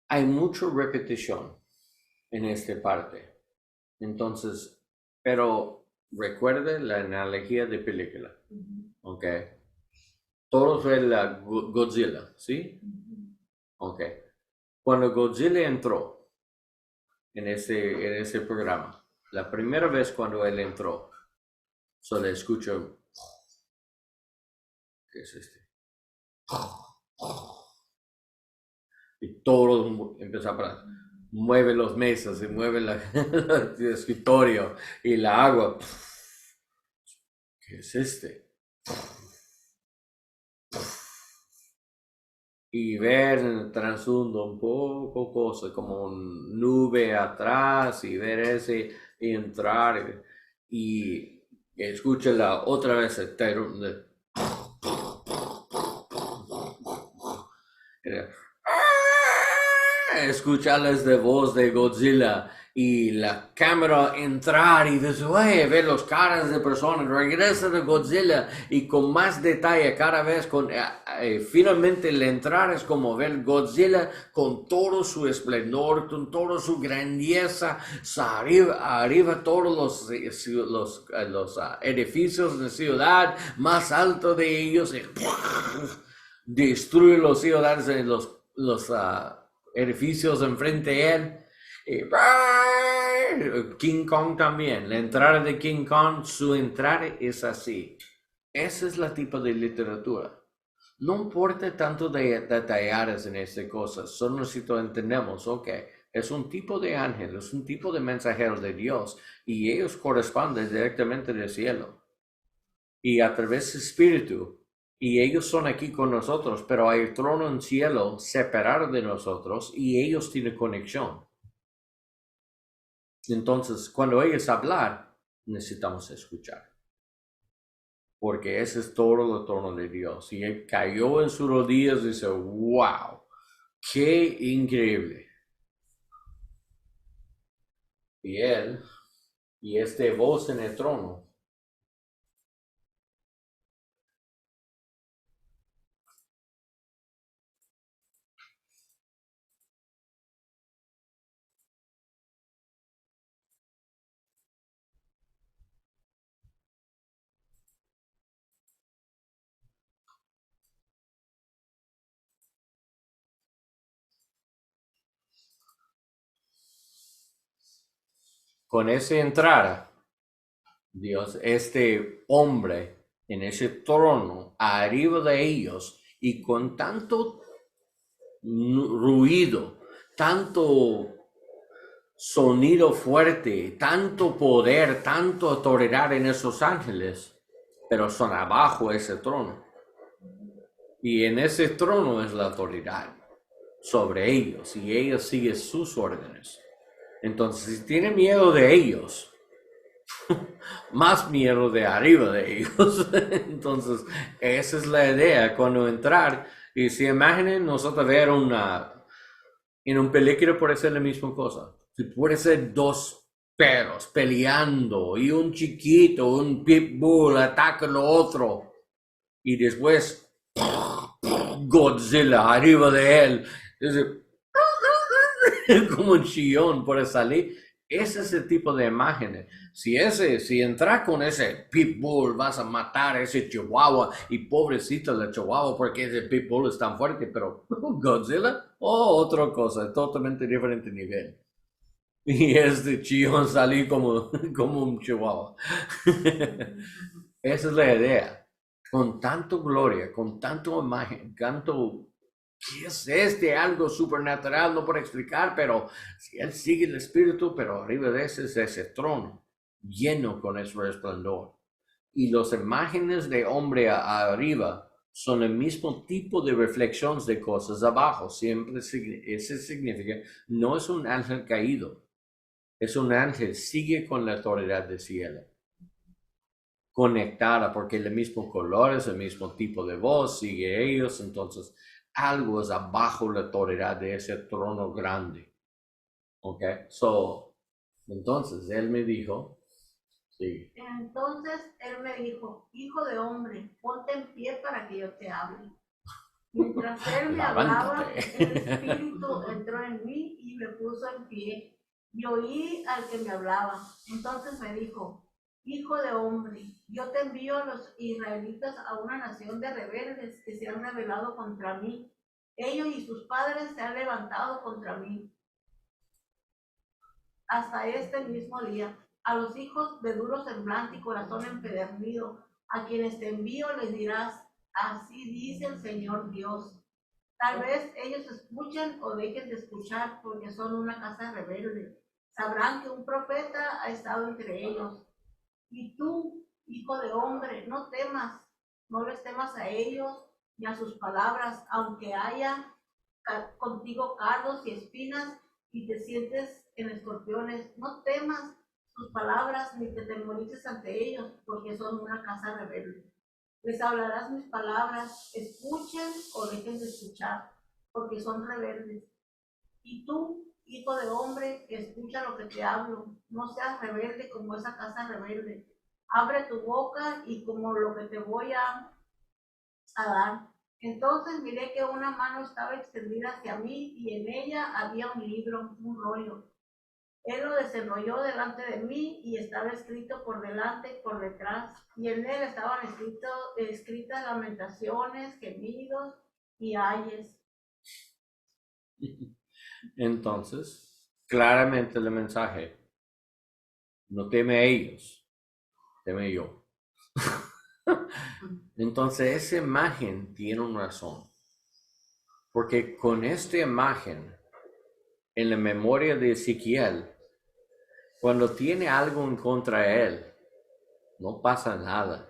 Hay mucha repetición en esta parte. Entonces, pero recuerde la analogía de película. Ok. Todos ven la Godzilla, ¿sí? Ok. Cuando Godzilla entró en ese programa, la primera vez cuando él entró, solo escucho, ¿qué es este? Y todo empieza a parar. Mueve los mesas y mueve el escritorio y la agua. ¿Qué es este? Y ver en el trasfondo un poco cosas como un nube atrás y ver ese y entrar y escucha la otra vez el escucharles de voz de Godzilla y la cámara entrar y después ver los caras de personas, regresa de Godzilla y con más detalle cada vez finalmente el entrar es como ver Godzilla con todo su esplendor, con toda su grandeza, arriba todos los edificios de ciudad, más alto de ellos, destruye los ciudades en los edificios enfrente de él. King Kong también. La entrada de King Kong, su entrada es así. Ese es el tipo de literatura. No importa tanto de detalles en estas cosas, solo nosotros entendemos, ok, es un tipo de ángel, es un tipo de mensajero de Dios y ellos corresponden directamente del cielo. Y a través del Espíritu, y ellos son aquí con nosotros, pero hay el trono en cielo separado de nosotros y ellos tienen conexión. Entonces, cuando ellos hablan, necesitamos escuchar. Porque ese es todo el trono de Dios. Y él cayó en sus rodillas y dice, wow, qué increíble. Y él, y este voz en el trono, con esa entrada, Dios, este hombre en ese trono arriba de ellos y con tanto ruido, tanto sonido fuerte, tanto poder, tanto autoridad en esos ángeles, pero son abajo ese trono. Y en ese trono es la autoridad sobre ellos y ellos siguen sus órdenes. Entonces, si tienen miedo de ellos, más miedo de arriba de ellos. Entonces, esa es la idea cuando entrar. Y si imaginen nosotros ver en un película puede ser la misma cosa. Si puede ser dos perros peleando y un chiquito, un pitbull ataca al otro y después Godzilla arriba de él. Como un chillón puede salir. Ese es el tipo de imágenes. Si entras con ese pitbull, vas a matar a ese chihuahua y pobrecito de chihuahua porque ese pitbull es tan fuerte, pero Godzilla, otra cosa, totalmente diferente nivel. Y este chillón salí como un chihuahua. Esa es la idea. Con tanto gloria, con tanto imagen, tanto... ¿Qué es algo supernatural? No puedo explicar, pero si él sigue el espíritu, pero arriba de ese es ese trono, lleno con ese resplandor. Y las imágenes de hombre arriba son el mismo tipo de reflexiones de cosas abajo. Siempre eso significa, no es un ángel caído, es un ángel, sigue con la autoridad del cielo. Conectada, porque el mismo color es el mismo tipo de voz, sigue ellos, entonces algo es abajo la autoridad de ese trono grande. Ok, entonces él me dijo, sí. Entonces él me dijo, hijo de hombre, ponte en pie para que yo te hable. Mientras él me hablaba, el espíritu entró en mí y me puso en pie. Y oí al que me hablaba. Entonces me dijo, hijo de hombre, yo te envío a los israelitas a una nación de rebeldes que se han rebelado contra mí. Ellos y sus padres se han levantado contra mí hasta este mismo día. A los hijos de duro semblante y corazón empedernido, a quienes te envío les dirás, así dice el Señor Dios. Tal vez ellos escuchen o dejen de escuchar porque son una casa rebelde. Sabrán que un profeta ha estado entre ellos. Y tú, hijo de hombre, no temas, no les temas a ellos ni a sus palabras, aunque haya contigo cardos y espinas y te sientes en escorpiones. No temas sus palabras ni te temorices ante ellos, porque son una casa rebelde. Les hablarás mis palabras, escuchen o dejen de escuchar, porque son rebeldes. Y tú, hijo de hombre, escucha lo que te hablo, no seas rebelde como esa casa rebelde. Abre tu boca y como lo que te voy a dar. Entonces miré que una mano estaba extendida hacia mí y en ella había un libro, un rollo. Él lo desenrolló delante de mí y estaba escrito por delante y por detrás. Y en él estaban escritas lamentaciones, gemidos y ayes. Entonces, claramente el mensaje, no teme a ellos, teme yo. Entonces, esa imagen tiene una razón. Porque con esta imagen, en la memoria de Ezequiel, cuando tiene algo en contra de él, no pasa nada.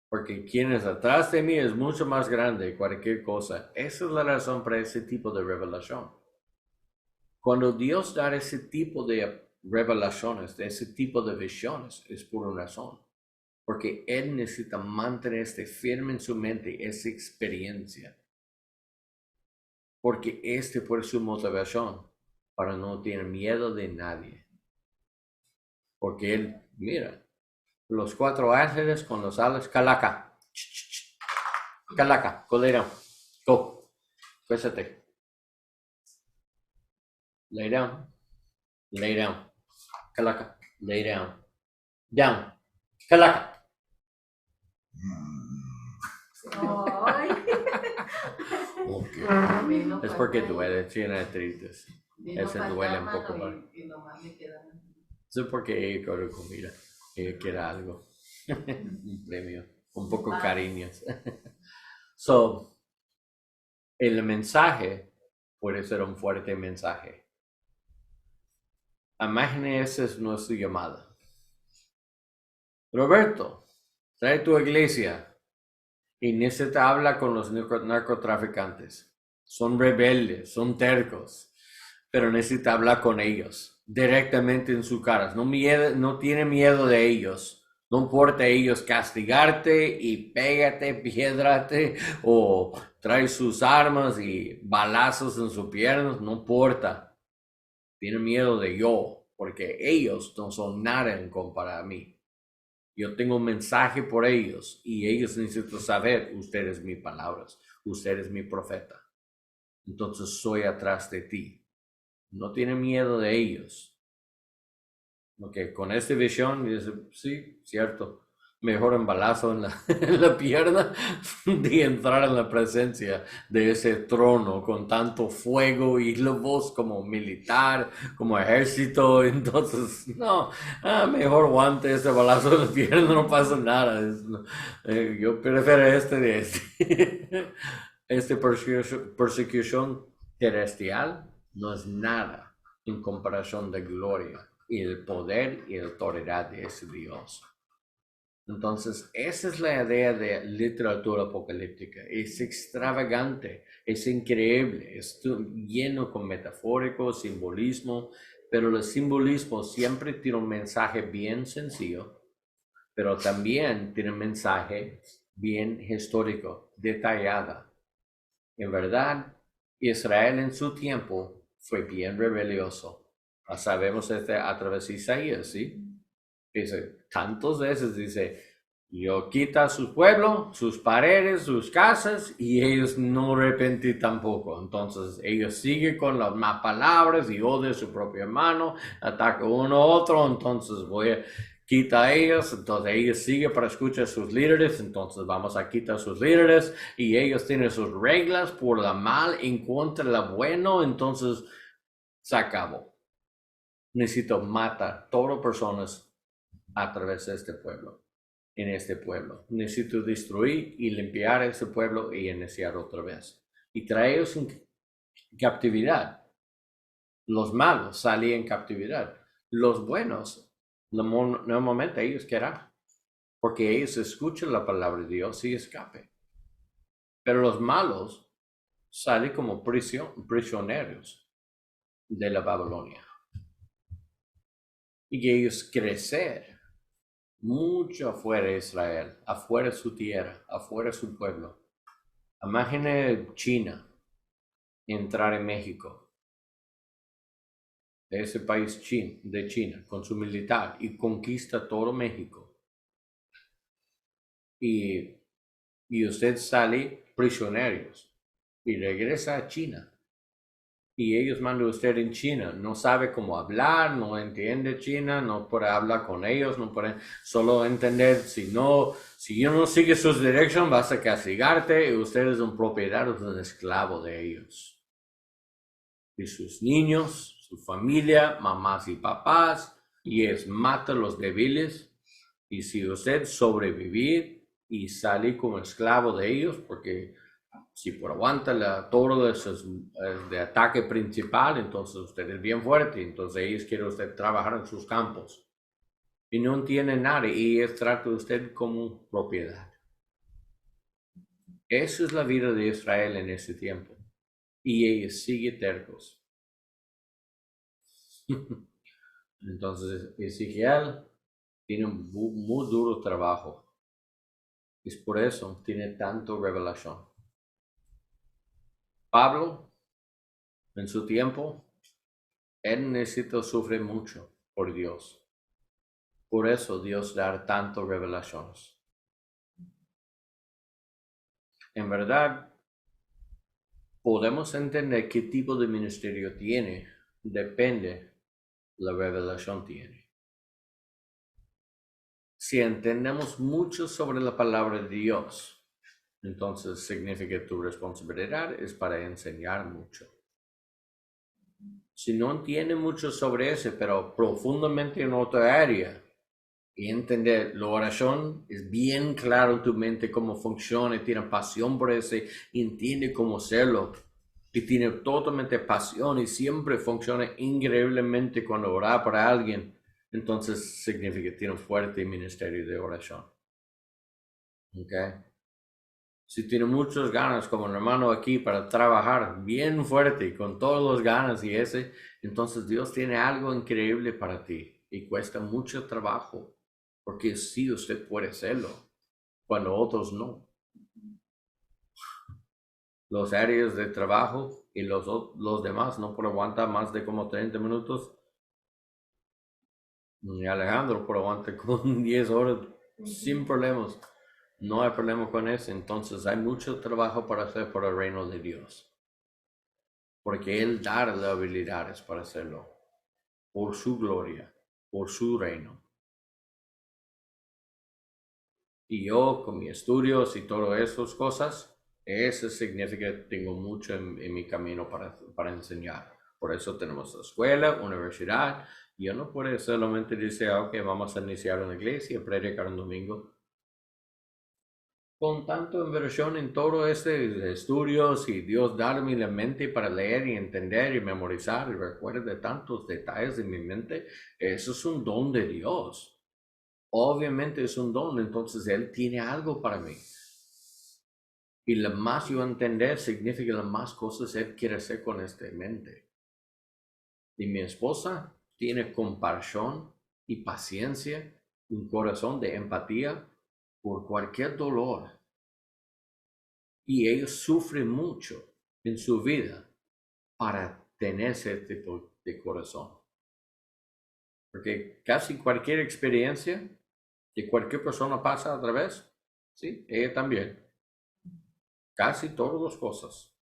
Porque quien es atrás de mí es mucho más grande que cualquier cosa. Esa es la razón para ese tipo de revelación. Cuando Dios da ese tipo de revelaciones, de ese tipo de visiones, es por una razón. Porque Él necesita mantenerse firme en su mente esa experiencia. Porque fue su motivación, para no tener miedo de nadie. Porque Él, mira, los 4 ángeles con los alas, calaca, calaca, colera, go, pésate. Lay down, calaca, lay down, calaca. Okay. Es porque duele, tiene artritis. Ese duele un poco más. sé por qué ella quiere comida. Ella quiere algo. Un premio. Un poco cariños. So, el mensaje puede ser un fuerte mensaje. Imagine esa es nuestra llamada. Roberto, trae tu iglesia y necesita hablar con los narcotraficantes. Son rebeldes, son tercos, pero necesita hablar con ellos directamente en su cara. No tiene miedo de ellos. No importa ellos castigarte y pégate, piedrate o trae sus armas y balazos en sus piernas, no importa. Tiene miedo de yo, porque ellos no son nada en comparación a mí. Yo tengo un mensaje por ellos y ellos necesitan saber, usted es mis palabras, usted es mi profeta. Entonces soy atrás de ti. No tiene miedo de ellos. Ok, con esta visión, dice, sí, cierto. Mejor un balazo en la pierna de entrar en la presencia de ese trono con tanto fuego y la voz como militar, como ejército. Entonces, no, mejor guante ese balazo en la pierna, no pasa nada. Yo prefiero este de este. Esta persecución terrestrial no es nada en comparación de gloria y el poder y la autoridad de ese Dios. Entonces, esa es la idea de literatura apocalíptica. Es extravagante, es increíble, es lleno con metafórico, simbolismo, pero el simbolismo siempre tiene un mensaje bien sencillo, pero también tiene un mensaje bien histórico, detallado. En verdad, Israel en su tiempo fue bien rebelioso. Sabemos a través de Isaías, ¿sí? Dice, tantas veces dice, yo quita a su pueblo, sus paredes, sus casas, y ellos no arrepentí tampoco. Entonces, ellos siguen con las más palabras y odian a su propio hermano, ataca uno a otro, entonces quita a ellos, entonces ellos siguen para escuchar a sus líderes, entonces vamos a quitar a sus líderes, y ellos tienen sus reglas por la mal en contra de la bueno, entonces se acabó. Necesito matar a todas las personas a través de este pueblo, en este pueblo. Necesito destruir y limpiar ese pueblo y iniciar otra vez. Y traerlos en captividad. Los malos salían en captividad. Los buenos, normalmente ellos quedarán, porque ellos escuchan la palabra de Dios y escapen. Pero los malos salen como prisioneros de la Babilonia. Y ellos crecer mucho afuera de Israel, afuera de su tierra, afuera de su pueblo. Imagine China entrar en México, de ese país de China, con su militar y conquista todo México. Y usted sale prisioneros y regresa a China. Y ellos mandan a usted en China, no sabe cómo hablar, no entiende China, no puede hablar con ellos, no puede solo entender, si yo no sigue sus direcciones, vas a castigarte y usted es un propietario, es un esclavo de ellos. Y sus niños, su familia, mamás y papás, y mata a los débiles. Y si usted sobrevive y sale como esclavo de ellos, porque si por aguanta la toro de ataque principal, entonces usted es bien fuerte, entonces ellos quieren usted trabajar en sus campos. Y no tiene nada, y ellos tratan de usted como propiedad. Esa es la vida de Israel en ese tiempo. Y ellos siguen tercos. Entonces, Ezequiel tiene un muy duro trabajo. Es por eso tiene tanto revelación. Pablo, en su tiempo, él necesitó sufrir mucho por Dios. Por eso Dios da tantas revelaciones. En verdad, podemos entender qué tipo de ministerio tiene, depende la revelación tiene. Si entendemos mucho sobre la palabra de Dios, entonces significa que tu responsabilidad es para enseñar mucho. Si no entiende mucho sobre eso, pero profundamente en otra área, y entender, la oración es bien claro en tu mente cómo funciona, tiene pasión por eso, entiende cómo hacerlo, y tiene totalmente pasión y siempre funciona increíblemente cuando ora para alguien, entonces significa que tiene un fuerte ministerio de oración. ¿Okay? Si tiene muchas ganas, como el hermano aquí, para trabajar bien fuerte y con todas las ganas y ese, entonces Dios tiene algo increíble para ti y cuesta mucho trabajo, porque sí, usted puede hacerlo, cuando otros no. Los áreas de trabajo y los demás no pueden aguantar más de como 30 minutos. Y Alejandro puede aguantar como 10 horas sin problemas. No hay problema con eso. Entonces hay mucho trabajo para hacer por el reino de Dios. Porque Él da las habilidades para hacerlo. Por su gloria, por su reino. Y yo con mis estudios y todas esas cosas, eso significa que tengo mucho en mi camino para enseñar. Por eso tenemos la escuela, universidad. Yo no puedo solamente decir, ok, vamos a iniciar una iglesia, predicar un domingo. Con tanto inversión en todo este estudios y Dios darme la mente para leer y entender y memorizar y recuerdo tantos detalles en mi mente, eso es un don de Dios. Obviamente es un don, entonces Él tiene algo para mí. Y lo más yo entender significa las más cosas Él quiere hacer con esta mente. Y mi esposa tiene compasión y paciencia, un corazón de empatía por cualquier dolor. Y ella sufre mucho en su vida para tener ese tipo de corazón. Porque casi cualquier experiencia que cualquier persona pasa a través, sí, ella también. Casi todas las cosas.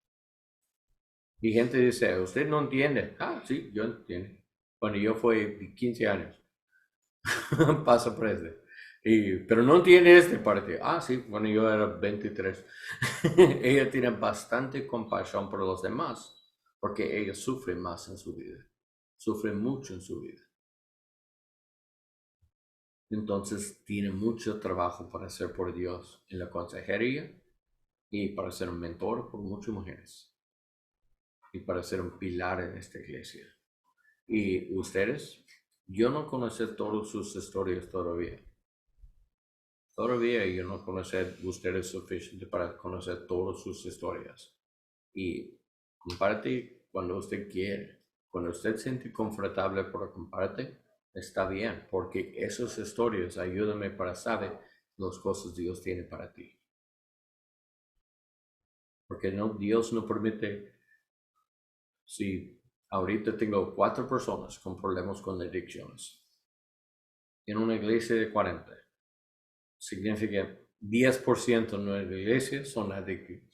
Y gente dice, usted no entiende. Ah, sí, yo entiendo. Cuando yo fui 15 años, pasa por eso. Pero no entiende este parte. Ah, sí, cuando yo era 23. Ella tiene bastante compasión por los demás, porque ella sufre más en su vida. Sufre mucho en su vida. Entonces tiene mucho trabajo para hacer por Dios en la consejería y para ser un mentor por muchas mujeres y para ser un pilar en esta iglesia. Y ustedes, yo no conocí todas sus historias todavía. Todavía yo no conocí ustedes suficiente para conocer todas sus historias. Y comparte cuando usted quiere. Cuando usted se siente confortable para compartir, está bien, porque esas historias ayúdame para saber las cosas que Dios tiene para ti. Porque no, Dios no permite, si ahorita tengo 4 personas con problemas con adicciones, en una iglesia de 40, significa 10% de nuestra iglesia son adictos.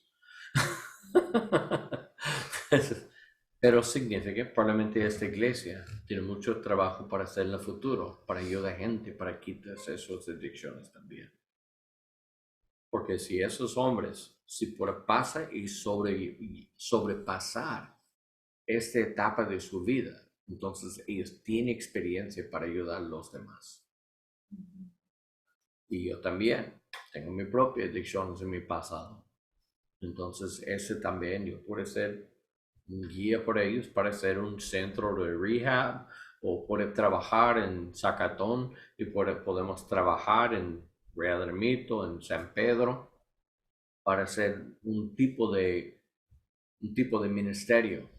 Pero significa que probablemente esta iglesia tiene mucho trabajo para hacer en el futuro, para ayudar a gente, para quitarse esas adicciones también. Porque si esos hombres, si por pasar y sobrepasar esta etapa de su vida, entonces ellos tienen experiencia para ayudar a los demás. Y yo también tengo mi propia adicciones en mi pasado. Entonces ese también yo puedo ser un guía por ellos para hacer un centro de rehab o poder trabajar en Zacatón y podemos trabajar en Real Ermito, en San Pedro, para hacer un tipo de ministerio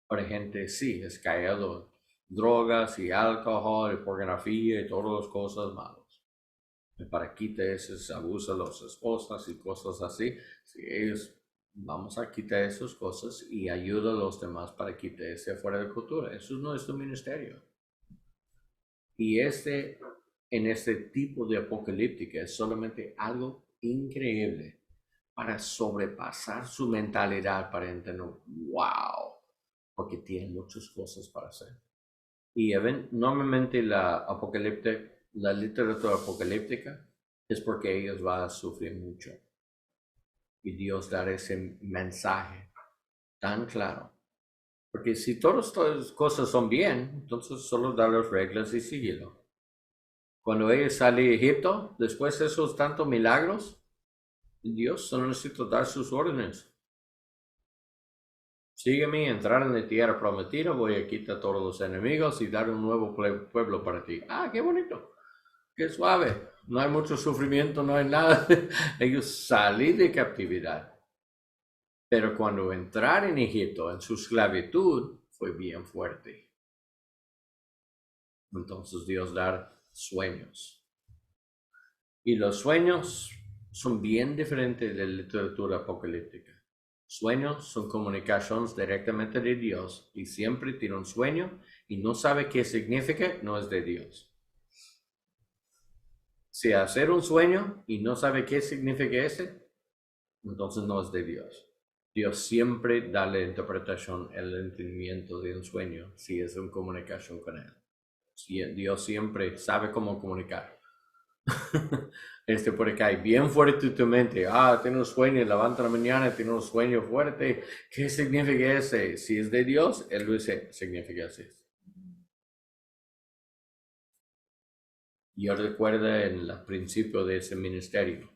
para gente, sí, es caído drogas y alcohol y pornografía y todas las cosas malas. Y para quitar esos abusos de las esposas y cosas así, si ellos vamos a quitar esas cosas y ayuda a los demás para quitarse fuera de cultura. Eso es nuestro ministerio. Y en este tipo de apocalíptica es solamente algo increíble para sobrepasar su mentalidad, para entender, wow, porque tiene muchas cosas para hacer. Y normalmente la literatura apocalíptica es porque ellos van a sufrir mucho. Y Dios dará ese mensaje tan claro Porque si todas estas cosas son bien, entonces solo da las reglas y síguelo. Cuando ella sale de Egipto, después de esos tantos milagros, Dios solo necesita dar sus órdenes. Sígueme, entrar en la tierra prometida, voy a quitar todos los enemigos y dar un nuevo pueblo para ti. Ah, qué bonito, qué suave. No hay mucho sufrimiento, no hay nada. Ellos salí de captividad. Pero cuando entraron en Egipto, en su esclavitud, fue bien fuerte. Entonces Dios da sueños. Y los sueños son bien diferentes de la literatura apocalíptica. Sueños son comunicaciones directamente de Dios y siempre tiene un sueño y no sabe qué significa, no es de Dios. Si hacer un sueño y no sabe qué significa ese, entonces no es de Dios. Dios siempre da la interpretación, el entendimiento de un sueño si es una comunicación con Él. Dios siempre sabe cómo comunicar. Por acá, bien fuerte tu mente. Tiene un sueño, levanta la mañana, tiene un sueño fuerte. ¿Qué significa ese? Si es de Dios, Él lo dice, significa así. Yo recuerdo en el principio de ese ministerio.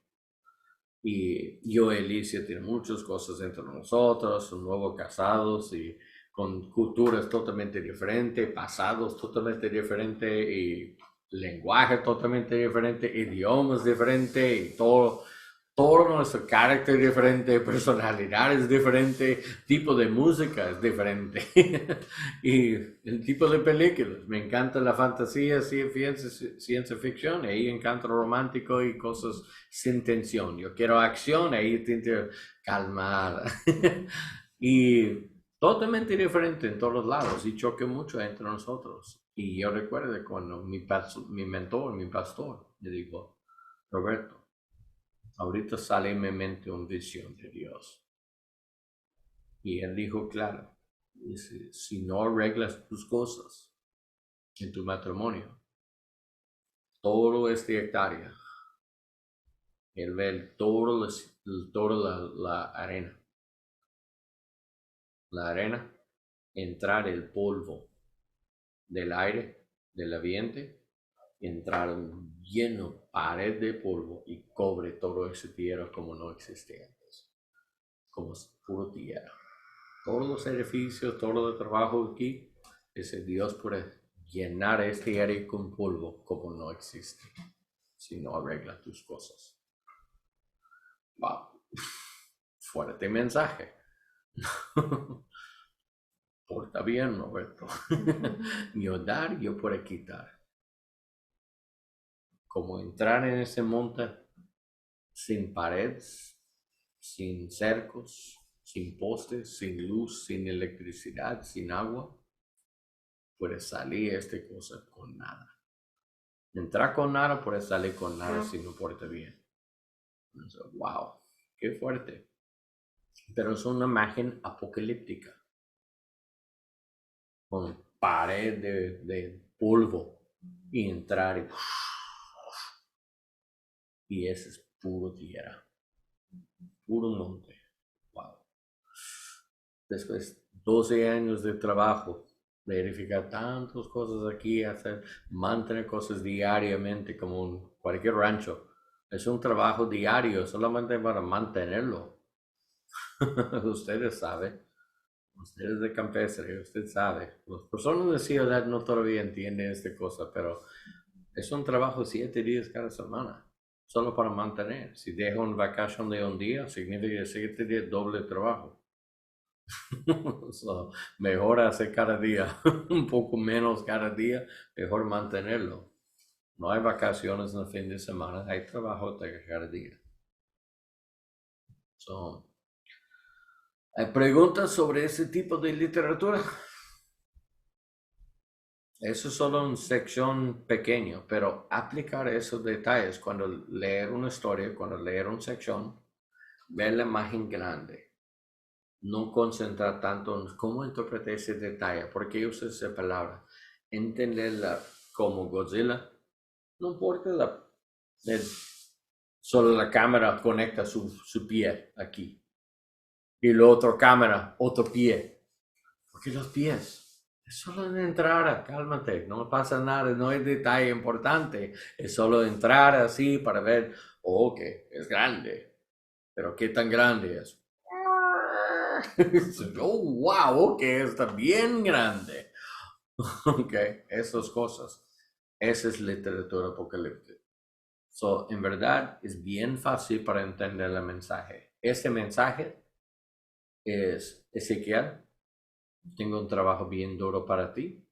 Y yo y Alicia tienen muchas cosas entre nosotros, son nuevos casados y con culturas totalmente diferentes, pasados totalmente diferentes y lenguaje totalmente diferente, idiomas diferentes y todo nuestro carácter diferente, personalidad es diferente, tipo de música es diferente y el tipo de películas. Me encanta la fantasía, ciencia ficción, ahí encanta lo romántico y cosas sin tensión. Yo quiero acción, ahí tiene calmada y totalmente diferente en todos lados y choque mucho entre nosotros. Y yo recuerdo cuando mi mentor, mi pastor, le dijo, Roberto, ahorita sale en mi mente una visión de Dios. Y él dijo, claro, dice, si no arreglas tus cosas en tu matrimonio, todo es de hectárea. Él ve toda la arena. La arena, entrar el polvo del aire, del ambiente, entrar lleno pared de polvo y cobre todo ese tierra como no existía antes, como puro tierra. Todos los edificios, todo el trabajo aquí, ese Dios puede llenar este área con polvo como no existe, si no arregla tus cosas. Wow, fuerte mensaje. Porta bien, Roberto. Yo dar, yo puedo quitar. Como entrar en ese monte sin paredes, sin cercos, sin postes, sin luz, sin electricidad, sin agua, puede salir esta cosa con nada. Entrar con nada, puede salir con nada si no porta bien. Entonces, wow, qué fuerte. Pero es una imagen apocalíptica. Con pared de polvo y entrar y ese es puro tierra, puro monte. Wow. Después 12 años de trabajo, verificar tantas cosas aquí, mantener cosas diariamente como cualquier rancho. Es un trabajo diario solamente para mantenerlo. Ustedes saben. Ustedes de campestre, usted sabe. Las personas de ciudad no todavía entienden esta cosa, pero es un trabajo 7 días cada semana, solo para mantener. Si dejo una vacación de un día, significa 7 días doble trabajo. So, mejor hacer cada día, un poco menos cada día, mejor mantenerlo. No hay vacaciones en el fin de semana, hay trabajo cada día. So, ¿hay preguntas sobre ese tipo de literatura? Eso es solo una sección pequeña, pero aplicar esos detalles cuando leer una historia, cuando leer una sección, ver la imagen grande. No concentrar tanto en cómo interpretar ese detalle, por qué usa esa palabra. Entenderla como Godzilla. No importa solo la cámara conecta su pie aquí. Y la otra cámara, otro pie. Porque los pies, es solo de entrar, cálmate, no pasa nada, no es detalle importante, es solo entrar así para ver, oh, que es grande, pero ¿qué tan grande es? Oh, wow, ok, está bien grande. Ok, esas cosas. Esa es literatura apocalíptica. So, en verdad, es bien fácil para entender el mensaje. Este mensaje es Ezequiel. Tengo un trabajo bien duro para ti,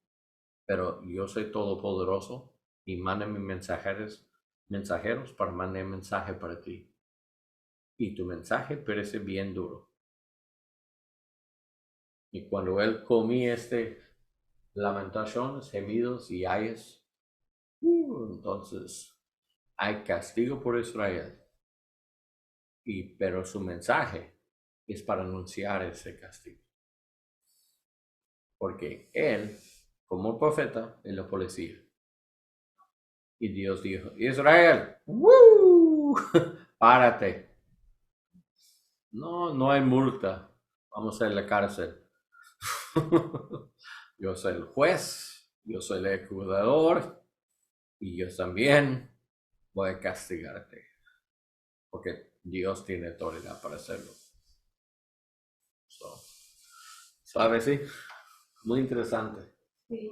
pero yo soy todopoderoso y manda mis mensajeros para mandar mensaje para ti. Y tu mensaje parece bien duro. Y cuando él comí lamentaciones, gemidos y ayes, entonces hay castigo por Israel. Pero su mensaje es para anunciar ese castigo. Porque él, como profeta, es la policía. Y Dios dijo, Israel, ¡woo! Párate. No, no hay multa. Vamos a la cárcel. Yo soy el juez, yo soy el ejecutador y yo también voy a castigarte. Porque Dios tiene autoridad para hacerlo. So, ¿sabes? Sí, muy interesante. Sí.